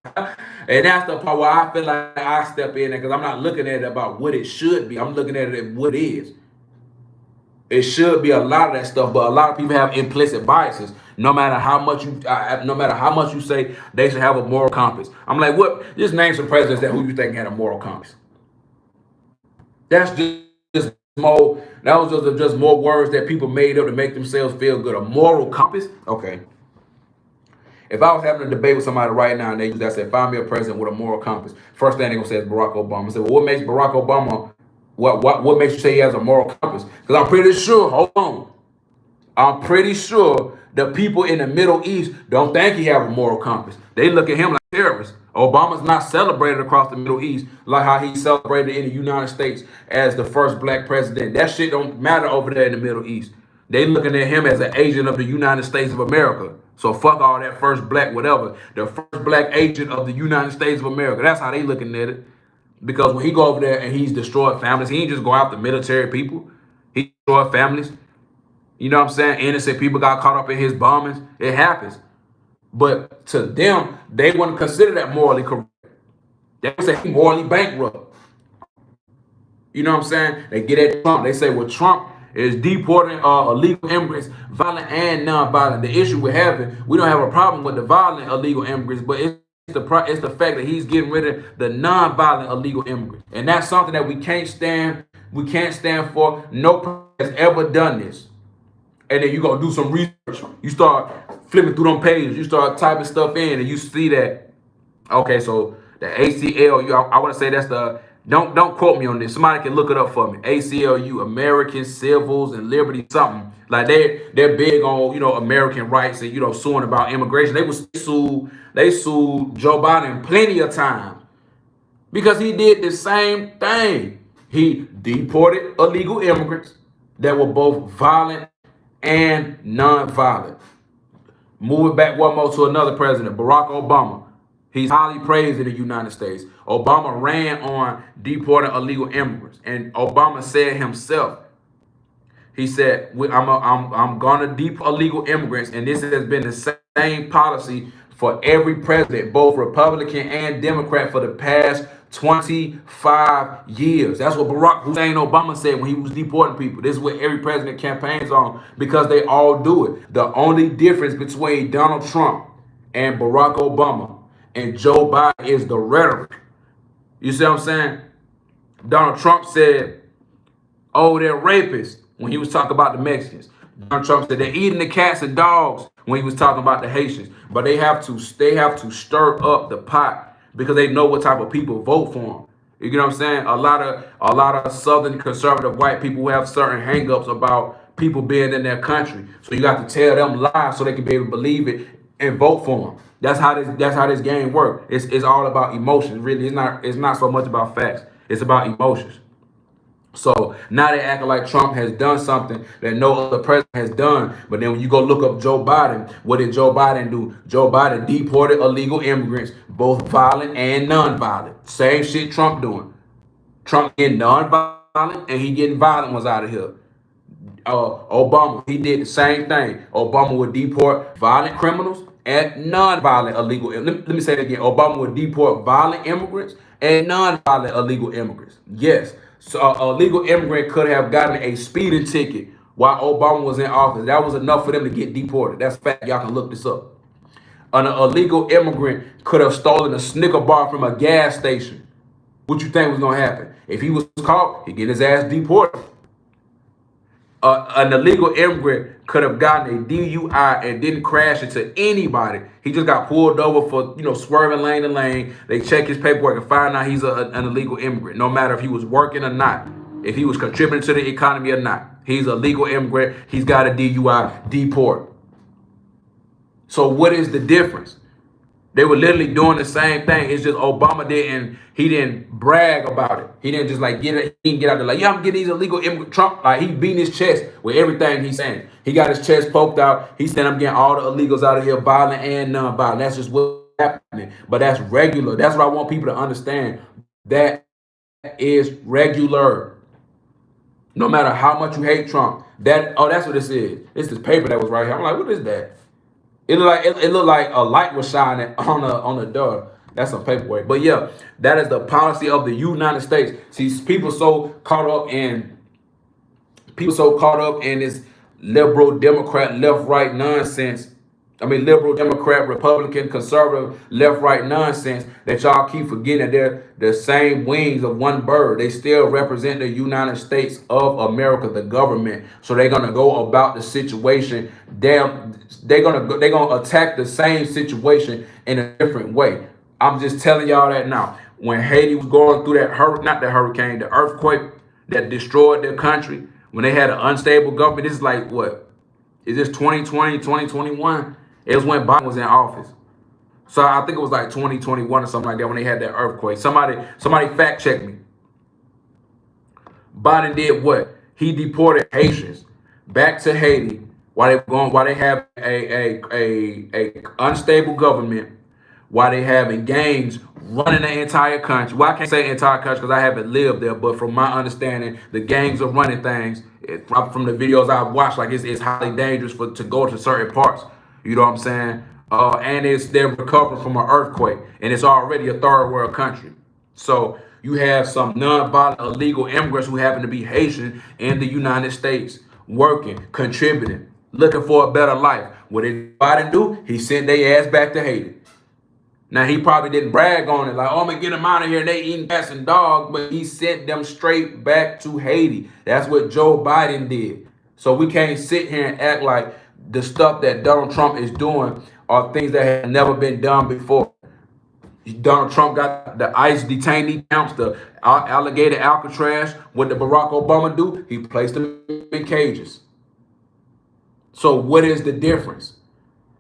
And that's the part where I feel like I step in there, because I'm not looking at it about what it should be. I'm looking at it at what it is. It should be a lot of that stuff, but a lot of people have implicit biases. No matter how much you say they should have a moral compass. I'm like, what? Just name some presidents who you think had a moral compass. That's just just more words that people made up to make themselves feel good. A moral compass. Okay. If I was having a debate with somebody right now and they use that, said, find me a president with a moral compass, first thing they're gonna say is Barack Obama. I said, well, what makes Barack Obama? What makes you say he has a moral compass? Because I'm pretty sure. Hold on. I'm pretty sure the people in the Middle East don't think he have a moral compass. They look at him like terrorist. Obama's not celebrated across the Middle East like how he's celebrated in the United States as the first black president. That shit don't matter over there in the Middle East. They looking at him as an agent of the United States of America. So fuck all that first black whatever. The first black agent of the United States of America. That's how they looking at it. Because when he go over there and he's destroyed families, he ain't just go after military people. He destroyed families. You know what I'm saying? Innocent people got caught up in his bombings. It happens. But to them, they wouldn't consider that morally correct. They would say he morally bankrupt. You know what I'm saying? They get at Trump. They say, well, Trump is deporting illegal immigrants, violent and non-violent. The issue we're having, we don't have a problem with the violent illegal immigrants, but it's the fact that he's getting rid of the non-violent illegal immigrants. And that's something that we can't stand. We can't stand for. No person has ever done this. And then you go do some research. You start flipping through them pages. You start typing stuff in, and you see that. Okay, so the ACLU. I want to say that's the. Don't quote me on this. Somebody can look it up for me. ACLU, American Civils and Liberty, something like they're big on American rights and suing about immigration. They sued Joe Biden plenty of time because he did the same thing. He deported illegal immigrants that were both violent and non-violent. Moving back one more to another president, Barack Obama. He's highly praised in the United States. Obama ran on deporting illegal immigrants, and Obama said himself, he said, I'm gonna deport illegal immigrants, and this has been the same policy for every president, both Republican and Democrat, for the past 25 years. That's what Barack Hussein Obama said when he was deporting people. This is what every president campaigns on because they all do it. The only difference between Donald Trump and Barack Obama and Joe Biden is the rhetoric. You see what I'm saying? Donald Trump said, oh, they're rapists when he was talking about the Mexicans. Donald Trump said they're eating the cats and dogs when he was talking about the Haitians. But they have to stir up the pot because they know what type of people vote for them. You know what I'm saying? A lot of Southern conservative white people who have certain hangups about people being in their country. So you got to tell them lies so they can be able to believe it and vote for them. That's how this game works. It's all about emotions. Really, it's not so much about facts. It's about emotions. So now they acting like Trump has done something that no other president has done. But then when you go look up Joe Biden, what did Joe Biden do? Joe Biden deported illegal immigrants, both violent and non-violent. Same shit Trump doing. Trump getting non-violent and he getting violent ones out of here. Obama, he did the same thing. Obama would deport violent criminals and non-violent illegal. Let me say it again. Obama would deport violent immigrants and non-violent illegal immigrants. Yes. So a legal immigrant could have gotten a speeding ticket while Obama was in office. That was enough for them to get deported. That's fact. Y'all can look this up. An illegal immigrant could have stolen a Snicker bar from a gas station. What you think was going to happen? If he was caught, he'd get his ass deported. An illegal immigrant could have gotten a DUI and didn't crash into anybody. He just got pulled over for, swerving lane to lane. They check his paperwork and find out he's an illegal immigrant, no matter if he was working or not, if he was contributing to the economy or not. He's a legal immigrant. He's got a DUI, deport. So what is the difference? They were literally doing the same thing. It's just Obama didn't brag about it. He didn't just get out there like, yeah, I'm getting these illegal immigrants. Trump, he beating his chest with everything he's saying. He got his chest poked out. He said, I'm getting all the illegals out of here, violent and non-violent. That's just what's happening. But that's regular. That's what I want people to understand. That is regular. No matter how much you hate Trump. That's what this is. It's this paper that was right here. I'm like, what is that? It looked like a light was shining on the door. That's some paperwork. But yeah, that is the policy of the United States. See, people so caught up in this liberal Democrat left-right nonsense I mean, liberal, Democrat, Republican, conservative, left, right nonsense that y'all keep forgetting that they're the same wings of one bird. They still represent the United States of America, the government. So they're gonna go about the situation. They're gonna attack the same situation in a different way. I'm just telling y'all that now. When Haiti was going through that not the hurricane, the earthquake that destroyed their country, when they had an unstable government, this is like what? Is this 2020, 2021? It was when Biden was in office. So I think it was like 2021 or something like that when they had that earthquake. Somebody fact check me. Biden did what? He deported Haitians back to Haiti while they have a unstable government, while they having gangs running the entire country. Well, I can't say entire country because I haven't lived there, but from my understanding, the gangs are running things. From the videos I've watched, like it's highly dangerous to go to certain parts. You know what I'm saying? And they're recovering from an earthquake, and it's already a third world country. So you have some non-violent illegal immigrants who happen to be Haitian in the United States, working, contributing, looking for a better life. What did Biden do? He sent their ass back to Haiti. Now, he probably didn't brag on it, like, oh, I'm going to get them out of here, and they eating cats and dogs, but he sent them straight back to Haiti. That's what Joe Biden did. So we can't sit here and act like the stuff that Donald Trump is doing are things that have never been done before. Donald Trump got the ICE detainee camps, the alligator Alcatraz. What did Barack Obama do? He placed them in cages. So what is the difference?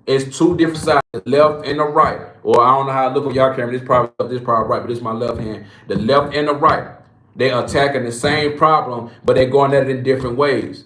It's two different sides, the left and the right. Or I don't know how I look on y'all camera. This probably right, but this is my left hand. The left and the right. They're attacking the same problem, but they're going at it in different ways.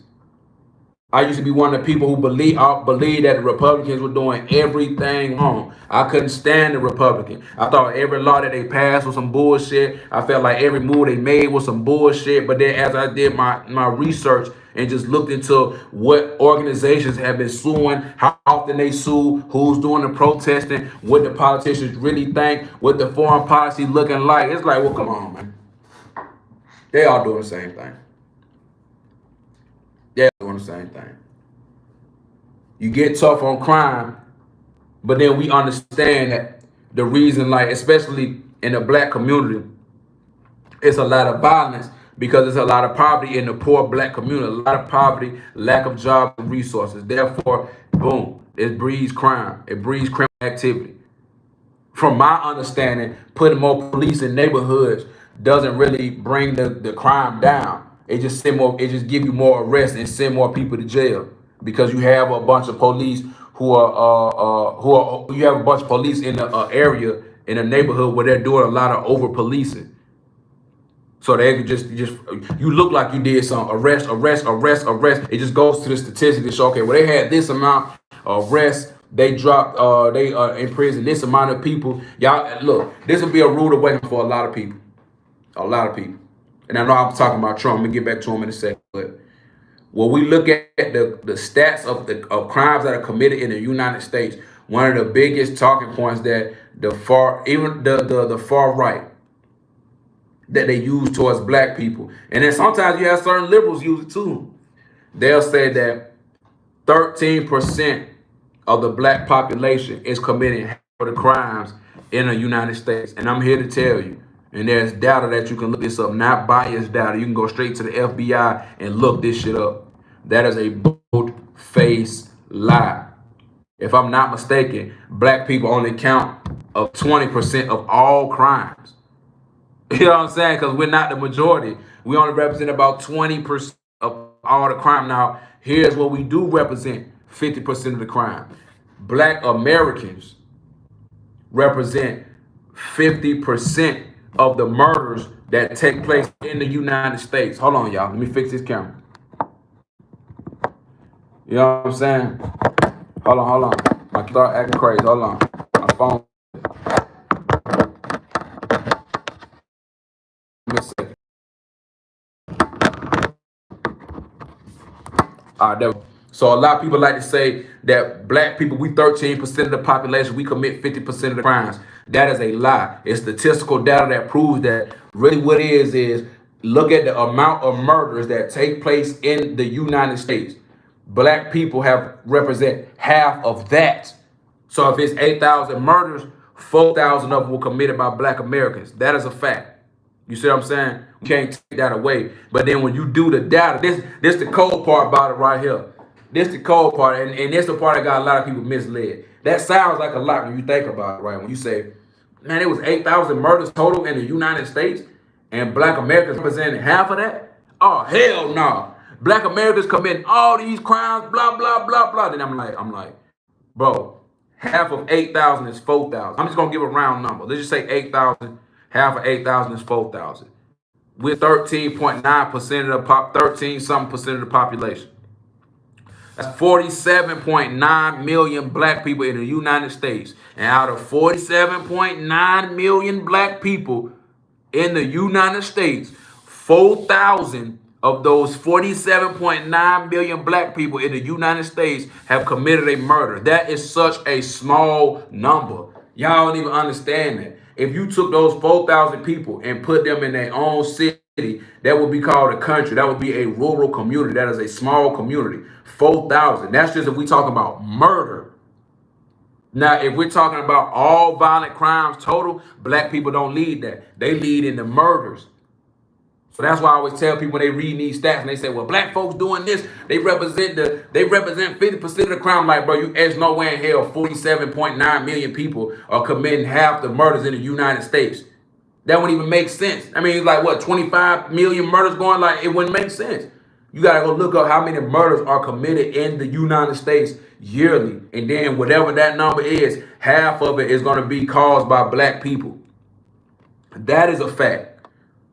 I used to be one of the people who believe that the Republicans were doing everything wrong. I couldn't stand the Republicans. I thought every law that they passed was some bullshit. I felt like every move they made was some bullshit. But then as I did my research and just looked into what organizations have been suing, how often they sue, who's doing the protesting, what the politicians really think, what the foreign policy looking like, it's like, well, come on, man. They all doing the same thing. They're doing the same thing. You get tough on crime, but then we understand that the reason, like, especially in the black community, it's a lot of violence because there's a lot of poverty in the poor black community, a lot of poverty, lack of jobs and resources. Therefore, boom, it breeds crime. It breeds criminal activity. From my understanding, putting more police in neighborhoods doesn't really bring the crime down. It just give you more arrests and send more people to jail because you have a bunch of police you have a bunch of police in the area in a neighborhood where they're doing a lot of over policing. So they can just you look like you did some arrest. It just goes to the statistics to show, okay, well, they had this amount of arrests. They dropped they in prison this amount of people. Y'all look, this will be a rude awakening for a lot of people. A lot of people. And I know I'm talking about Trump. I'm gonna get back to him in a second. But when we look at the stats of crimes that are committed in the United States, one of the biggest talking points that the far right that they use towards black people, and then sometimes you have certain liberals use it too. They'll say that 13% of the black population is committing half of the crimes in the United States, and I'm here to tell you. And there's data that you can look this up, not biased data. You can go straight to the FBI and look this shit up. That is a bold-faced lie. If I'm not mistaken, black people only count of 20% of all crimes. You know what I'm saying? Because we're not the majority. We only represent about 20% of all the crime. Now, here's what we do represent: 50% of the crime. Black Americans represent 50% of the murders that take place in the United States. Hold on, y'all. Let me fix this camera. You know what I'm saying? Hold on. I start acting crazy. Hold on. My phone. Give me a second. All right, there we go. So a lot of people like to say that black people, we 13% of the population, we commit 50% of the crimes. That is a lie. It's statistical data that proves that. Really what it is look at the amount of murders that take place in the United States. Black people represent half of that. So if it's 8,000 murders, 4,000 of them were committed by black Americans. That is a fact. You see what I'm saying? You can't take that away. But then when you do the data, this the cold part about it right here. This the cold part, and this the part that got a lot of people misled. That sounds like a lot when you think about it, right? When you say, man, it was 8,000 murders total in the United States, and black Americans represented half of that? Oh, hell no. Nah. Black Americans committing all these crimes, blah, blah, blah, blah. Then I'm like, bro, half of 8,000 is 4,000. I'm just going to give a round number. Let's just say 8,000. Half of 8,000 is 4,000. We're 13.9% of the 13-something% of the population. That's 47.9 million black people in the United States. And out of 47.9 million black people in the United States, 4,000 of those 47.9 million black people in the United States have committed a murder. That is such a small number. Y'all don't even understand that. If you took those 4,000 people and put them in their own city, that would be called a country. That would be a rural community. That is a small community. 4,000. That's just if we talk about murder. Now, if we're talking about all violent crimes total, black people don't lead that. They lead in the murders. So that's why I always tell people when they read these stats and they say, well, black folks doing this, they represent 50% of the crime. Like, bro, there's nowhere in hell 47.9 million people are committing half the murders in the United States. That wouldn't even make sense. I mean, it's like, what, 25 million murders going? Like, it wouldn't make sense. You got to go look up how many murders are committed in the United States yearly. And then whatever that number is, half of it is going to be caused by black people. That is a fact.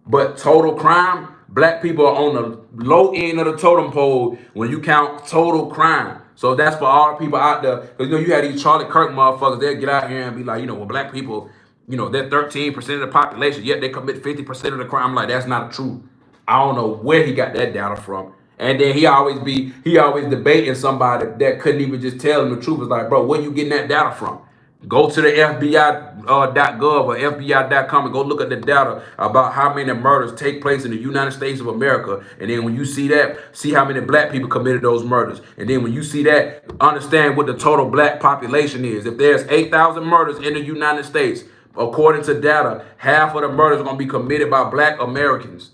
But total crime, black people are on the low end of the totem pole when you count total crime. So that's for all the people out there. Because, you had these Charlie Kirk motherfuckers, they'll get out here and be like, well, black people, they're 13% of the population, yet they commit 50% of the crime. I'm like, that's not true. I don't know where he got that data from. And then he always debating somebody that couldn't even just tell him the truth. It's like, bro, where you getting that data from? Go to the FBI.gov or FBI.com and go look at the data about how many murders take place in the United States of America. And then when you see that, see how many black people committed those murders. And then when you see that, understand what the total black population is. If there's 8,000 murders in the United States, according to data, half of the murders are going to be committed by black Americans.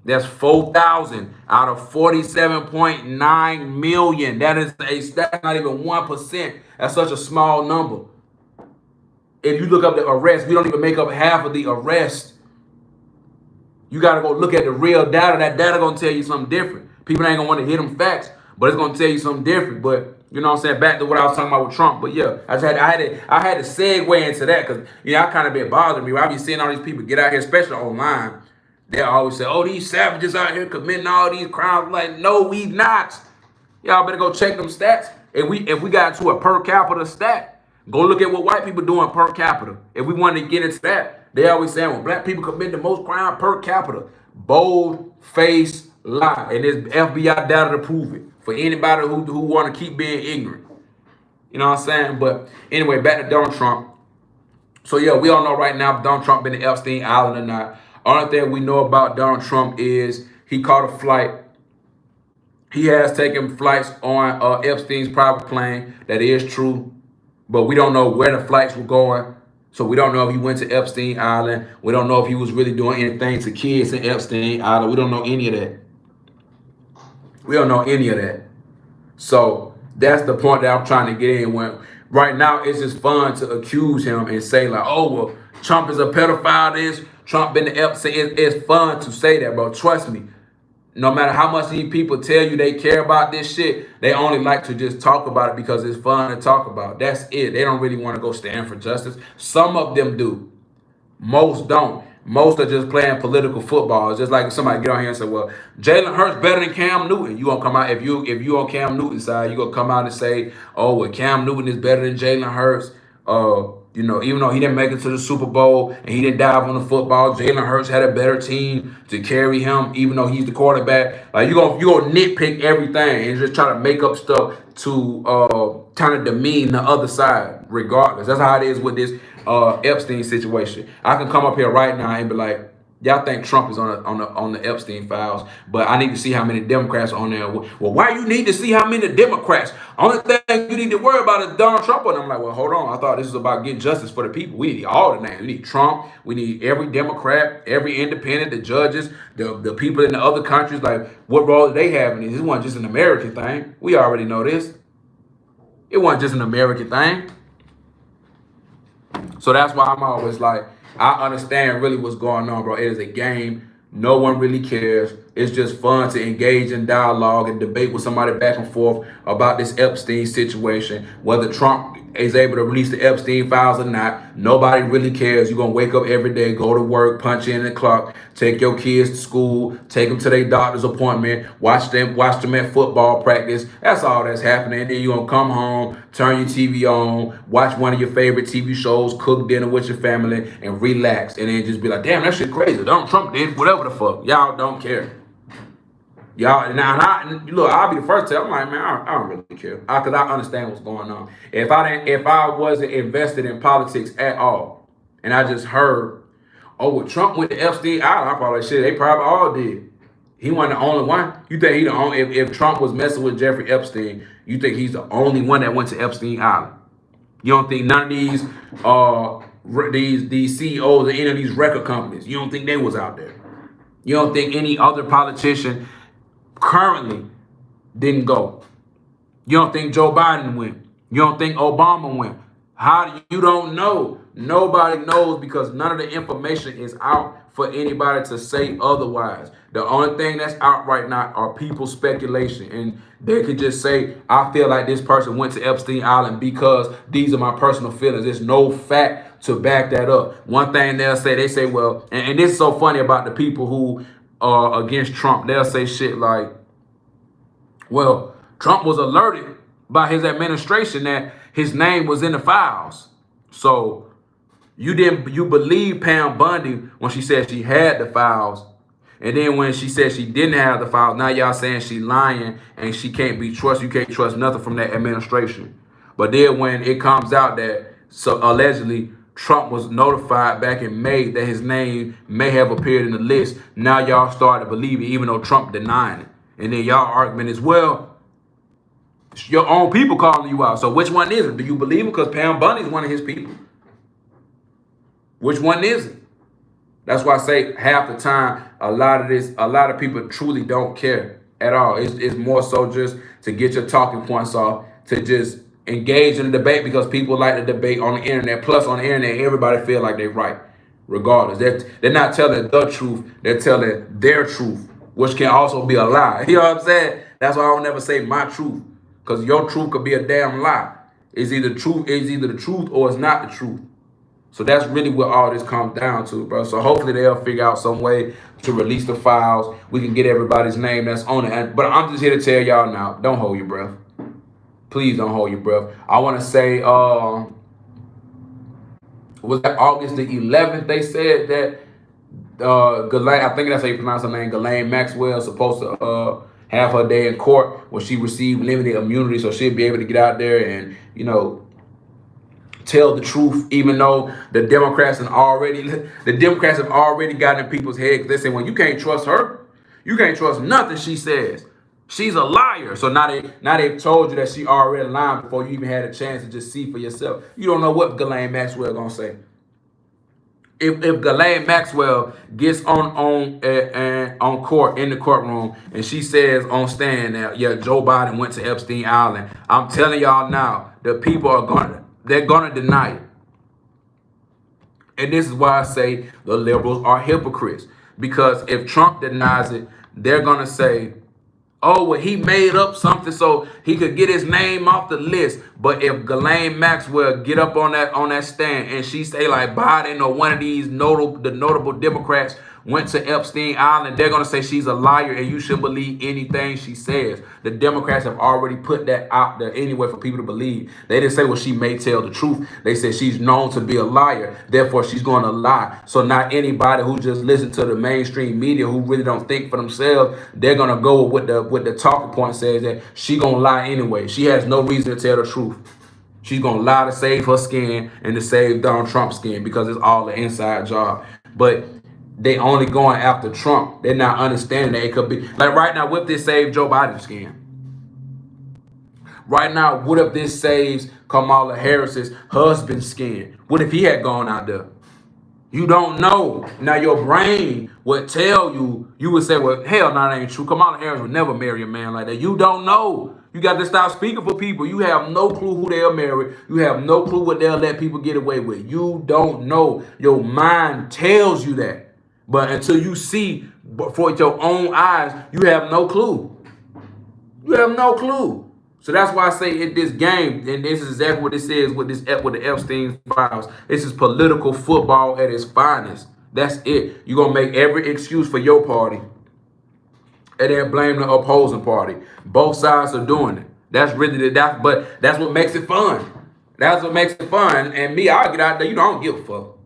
That's 4,000 out of 47.9 million. That's not even 1%. That's such a small number. If you look up the arrests, we don't even make up half of the arrests. You got to go look at the real data. That data going to tell you something different. People ain't going to want to hear them facts, but it's going to tell you something different. But, you know what I'm saying, back to what I was talking about with Trump. But yeah, I had to segue into that because, I kind of been bothering me. I be seeing all these people get out here, especially online. They always say, oh, these savages out here committing all these crimes. I'm like, no, we not. Y'all better go check them stats. If we got to a per capita stat, go look at what white people doing per capita. If we want to get into that, they always saying, well, black people commit the most crime per capita. Bold face lie. And there's FBI data to prove it for anybody who want to keep being ignorant. You know what I'm saying? But anyway, back to Donald Trump. So yeah, we all know right now if Donald Trump been to Epstein Island or not. Only thing we know about Donald Trump is he caught a flight. He has taken flights on Epstein's private plane. That is true. But we don't know where the flights were going. So we don't know if he went to Epstein Island. We don't know if he was really doing anything to kids in Epstein Island. We don't know any of that. We don't know any of that. So that's the point that I'm trying to get in. When right now it's just fun to accuse him and say like, oh, well, Trump is a pedophile. Trump been to Epstein. It's fun to say that, bro. Trust me. No matter how much these people tell you they care about this shit, they only like to just talk about it because it's fun to talk about. That's it. They don't really want to go stand for justice. Some of them do. Most don't. Most are just playing political football. It's just like somebody get on here and say, well, Jalen Hurts better than Cam Newton. You gonna come out, if you on Cam Newton's side, you gonna come out and say, oh, well, Cam Newton is better than Jalen Hurts. Even though he didn't make it to the Super Bowl and he didn't dive on the football, Jalen Hurts had a better team to carry him, even though he's the quarterback. Like you gonna nitpick everything and just try to make up stuff to kind of demean the other side, regardless. That's how it is with this Epstein situation. I can come up here right now and be like, Y'all think Trump is on the Epstein files, but I need to see how many Democrats are on there. Well, why you need to see how many Democrats? Only thing you need to worry about is Donald Trump. And I'm like, well, hold on. I thought this was about getting justice for the people. We need all the names. We need Trump. We need every Democrat, every independent, the judges, the people in the other countries. Like, what role do they have in this? This wasn't just an American thing. We already know this. It wasn't just an American thing. So that's why I'm always like, I understand really what's going on, bro. It is a game. No one really cares. It's just fun to engage in dialogue and debate with somebody back and forth about this Epstein situation. Whether Trump is able to release the Epstein files or not, nobody really cares. You're going to wake up every day, go to work, punch in the clock, take your kids to school, take them to their doctor's appointment, watch them at football practice. That's all that's happening. Then you're going to come home, turn your TV on, watch one of your favorite TV shows, cook dinner with your family, and relax. And then just be like, damn, that shit crazy. Donald Trump did whatever the fuck. Y'all don't care. Y'all, and look, I'll be the first to tell. I'm like, man, I don't really care, because I understand what's going on. If I wasn't invested in politics at all, and I just heard, oh, well, Trump went to Epstein Island, I probably shit. They probably all did. He wasn't the only one. You think he the only? If Trump was messing with Jeffrey Epstein, you think he's the only one that went to Epstein Island? You don't think none of these CEOs of any of these record companies, you don't think they was out there? You don't think any other politician currently didn't go? You don't think Joe Biden went? You don't think Obama went? You don't know? Nobody knows, because none of the information is out for anybody to say otherwise. The only thing that's out right now are people's speculation, and they could just say, I feel like this person went to Epstein Island because these are my personal feelings. There's no fact to back that up. One thing they say, well, and this is so funny about the people who are against Trump. They'll say shit like, well, Trump was alerted by his administration that his name was in the files. So you believe Pam Bundy when she said she had the files, and then when she said she didn't have the files, now y'all saying she lying and she can't be trusted. You can't trust nothing from that administration. But then when it comes out that allegedly Trump was notified back in May that his name may have appeared in the list, now y'all start to believe it, even though Trump denying it. And then y'all argument is, well, it's your own people calling you out. So which one is it? Do you believe it? Because Pam Bundy is one of his people. Which one is it? That's why I say half the time, a lot of people truly don't care at all. It's more so just to get your talking points off, to just engage in the debate, because people like to debate on the internet. Plus, on the internet, everybody feel like they're right, regardless. They're not telling the truth. They're telling their truth, which can also be a lie. You know what I'm saying? That's why I don't never say my truth, because your truth could be a damn lie. It's either the truth or it's not the truth. So that's really what all this comes down to, bro. So hopefully they'll figure out some way to release the files. We can get everybody's name that's on it. But I'm just here to tell y'all now, don't hold your breath. Please don't hold your breath. I want to say, was that August the 11th? They said that Ghislaine, I think that's how you pronounce her name, Ghislaine Maxwell, is supposed to have her day in court where she received limited immunity, so she'll be able to get out there and, tell the truth, even though the Democrats have already gotten in people's heads. They say, well, you can't trust her. You can't trust nothing she says. She's a liar. So now they've told you that she already lied before you even had a chance to just see for yourself. You don't know what Ghislaine Maxwell gonna say. If Ghislaine Maxwell gets on court, in the courtroom, and she says on stand that, yeah, Joe Biden went to Epstein Island, I'm telling y'all now, the people they're gonna deny it. And this is why I say the liberals are hypocrites. Because if Trump denies it, they're gonna say, oh, well, he made up something so he could get his name off the list. But if Ghislaine Maxwell get up on that stand and she say like Biden or one of these notable Democrats went to Epstein Island, they're going to say she's a liar and you shouldn't believe anything she says. The Democrats have already put that out there anyway for people to believe. They didn't say, well, she may tell the truth. They said she's known to be a liar, therefore she's going to lie. So not anybody who just listens to the mainstream media, who really don't think for themselves, they're going to go with the talking point says that she going to lie anyway. She has no reason to tell the truth. She's going to lie to save her skin and to save Donald Trump's skin, because it's all an inside job. But They only going after Trump. They're not understanding that it could be like right now. What if this saves Joe Biden's skin? Right now, what if this saves Kamala Harris's husband's skin? What if he had gone out there? You don't know. Now your brain would tell you, you would say, well, hell no, that ain't true. Kamala Harris would never marry a man like that. You don't know. You got to stop speaking for people. You have no clue who they'll marry. You have no clue what they'll let people get away with. You don't know. Your mind tells you that. But until you see for your own eyes, you have no clue. You have no clue. So that's why I say in this game, and this is exactly what this is with with the Epstein files. This is political football at its finest. That's it. You're gonna make every excuse for your party and then blame the opposing party. Both sides are doing it. That's really but that's what makes it fun. That's what makes it fun. And me, I get out there, I don't give a fuck.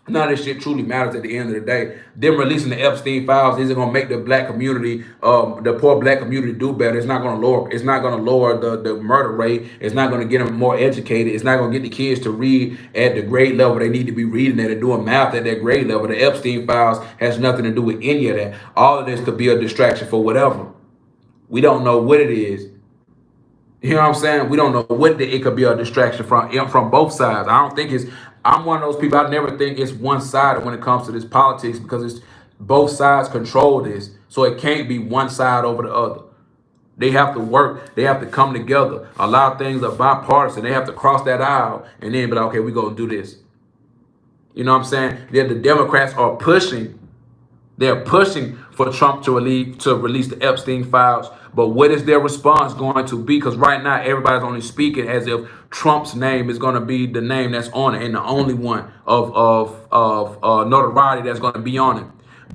None of this shit truly matters at the end of the day. Them releasing the Epstein files isn't gonna make the black community, the poor black community, do better. It's not gonna lower. It's not gonna lower the murder rate. It's not gonna get them more educated. It's not gonna get the kids to read at the grade level they need to be reading at and doing math at that grade level. The Epstein files has nothing to do with any of that. All of this could be a distraction for whatever. We don't know what it is. You know what I'm saying? We don't know what it could be a distraction from both sides. I don't think it's. I'm one of those people. I never think it's one-sided when it comes to this politics because it's both sides control this, so it can't be one side over the other. They have to work. They have to come together. A lot of things are bipartisan. They have to cross that aisle and then be like, okay, we're gonna do this. You know what I'm saying? The Democrats are pushing. They're pushing for Trump to release the Epstein files. But what is their response going to be? Because right now, everybody's only speaking as if Trump's name is going to be the name that's on it and the only one of notoriety that's going to be on it.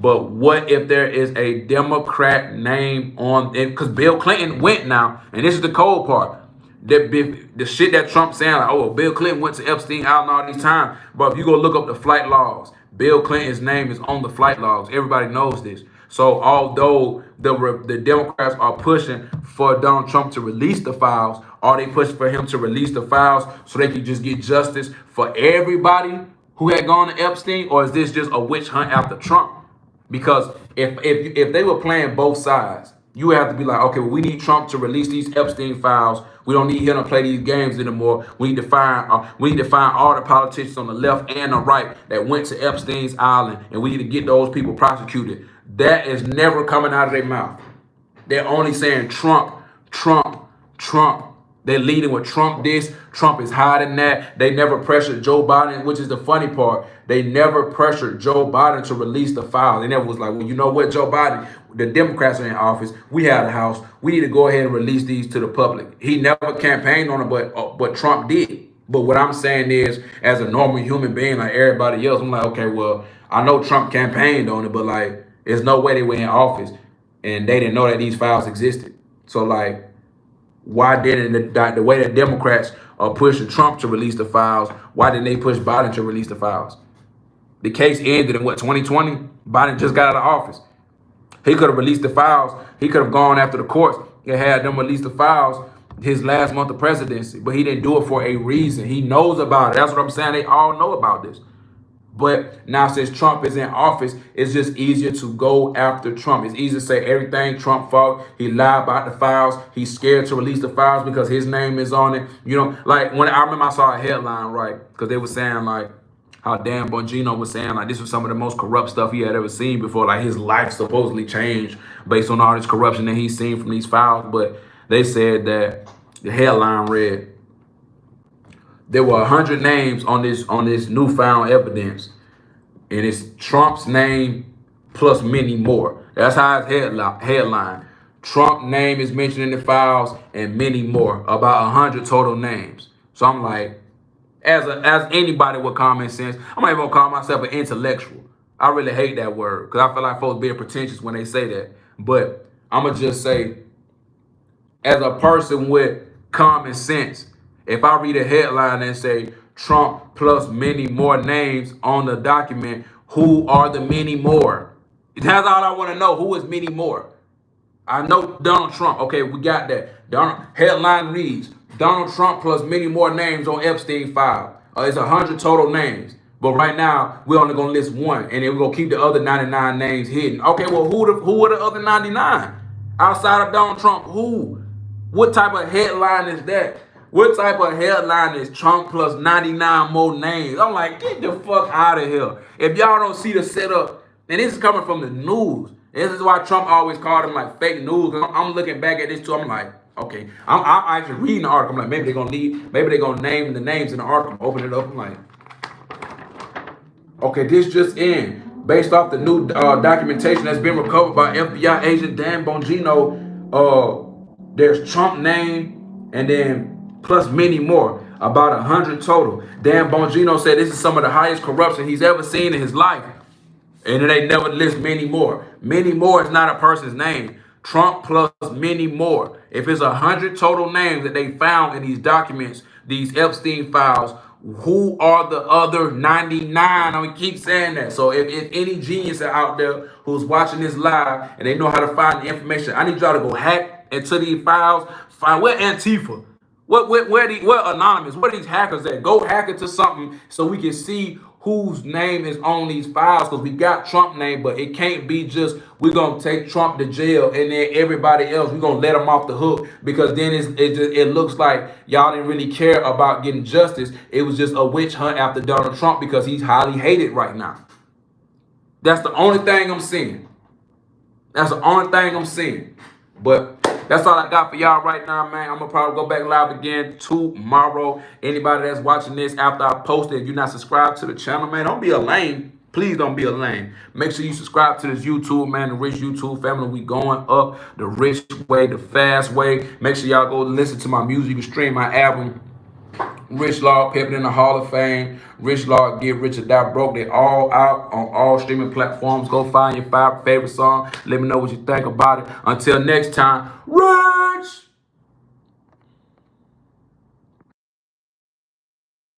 But what if there is a Democrat name on it? Because Bill Clinton went now, and this is the cold part. The shit that Trump's saying, like, oh, Bill Clinton went to Epstein Island all these times. But if you go look up the flight logs, Bill Clinton's name is on the flight logs. Everybody knows this. So although the Democrats are pushing for Donald Trump to release the files, are they pushing for him to release the files so they can just get justice for everybody who had gone to Epstein? Or is this just a witch hunt after Trump? Because if they were playing both sides, you have to be like, okay, well, we need Trump to release these Epstein files. We don't need him to play these games anymore. We need to find all the politicians on the left and the right that went to Epstein's Island, and we need to get those people prosecuted. That is never coming out of their mouth. They're only saying Trump, Trump, Trump. They're leading with Trump this. Trump is hiding that. They never pressured Joe Biden, which is the funny part. They never pressured Joe Biden to release the file. They never was like, well, you know what, Joe Biden, the Democrats are in office. We have the House. We need to go ahead and release these to the public. He never campaigned on it, but Trump did. But what I'm saying is, as a normal human being like everybody else, I'm like, okay, well, I know Trump campaigned on it, but like, there's no way they were in office and they didn't know that these files existed. So like, why didn't the way that Democrats are pushing Trump to release the files, why didn't they push Biden to release the files? The case ended in 2020? Biden just got out of office. He could have released the files. He could have gone after the courts and had them release the files his last month of presidency, but he didn't do it for a reason. He knows about it. That's what I'm saying. They all know about this. But now since Trump is in office, it's just easier to go after Trump. It's easier to say everything Trump fault. He lied about the files. He's scared to release the files because his name is on it. You know, like when I remember I saw a headline, right? Because they were saying like how Dan Bongino was saying like this was some of the most corrupt stuff he had ever seen before. Like his life supposedly changed based on all this corruption that he's seen from these files. But they said that the headline read, there were 100 names on this newfound evidence, and it's Trump's name plus many more. That's how it's headline. Trump name is mentioned in the files and many more, about 100 total names. So I'm like, as anybody with common sense, I'm not even gonna call myself an intellectual. I really hate that word because I feel like folks being pretentious when they say that. But I'm gonna just say, as a person with common sense, if I read a headline and say Trump plus many more names on the document, who are the many more? That's all I want to know. Who is many more? I know Donald Trump. Okay, we got that. Headline reads, Donald Trump plus many more names on Epstein file. It's 100 total names. But right now, we're only gonna list one, and then we're gonna keep the other 99 names hidden. Okay, well, who are the other 99? Outside of Donald Trump, who? What type of headline is that? What type of headline is Trump plus 99 more names? I'm like, get the fuck out of here. If y'all don't see the setup, and this is coming from the news. This is why Trump always called them like fake news. I'm looking back at this too. I'm like, okay. I'm actually reading the article. I'm like, maybe they're gonna name the names in the article. Open it up. I'm like, okay, this just in. Based off the new documentation that's been recovered by FBI agent Dan Bongino, there's Trump name and then plus many more, about 100 total. Dan Bongino said this is some of the highest corruption he's ever seen in his life. And then they never list many more. Many more is not a person's name. Trump plus many more. If it's 100 total names that they found in these documents, these Epstein files, who are the other 99? I'm gonna keep saying that. So if any genius out there who's watching this live and they know how to find the information, I need y'all to go hack into these files. Find where Antifa, where Anonymous, where these hackers at? Go hack into something so we can see whose name is on these files, because we got Trump name, but it can't be just we're gonna take Trump to jail and then everybody else we're gonna let them off the hook, because then it looks like y'all didn't really care about getting justice. It was just a witch hunt after Donald Trump because he's highly hated right now. That's the only thing I'm seeing. That's the only thing I'm seeing. But that's all I got for y'all right now, man. I'm going to probably go back live again tomorrow. Anybody that's watching this after I post it, if you're not subscribed to the channel, man, don't be a lame. Please don't be a lame. Make sure you subscribe to this YouTube, man, the Rich YouTube family. We going up the rich way, the fast way. Make sure y'all go listen to my music. You can stream my album, Rich Law, Pimpin' in the Hall of Fame, Rich Law, Get Rich or Die Broke. They all out on all streaming platforms. Go find your favorite song. Let me know what you think about it. Until next time, Rich!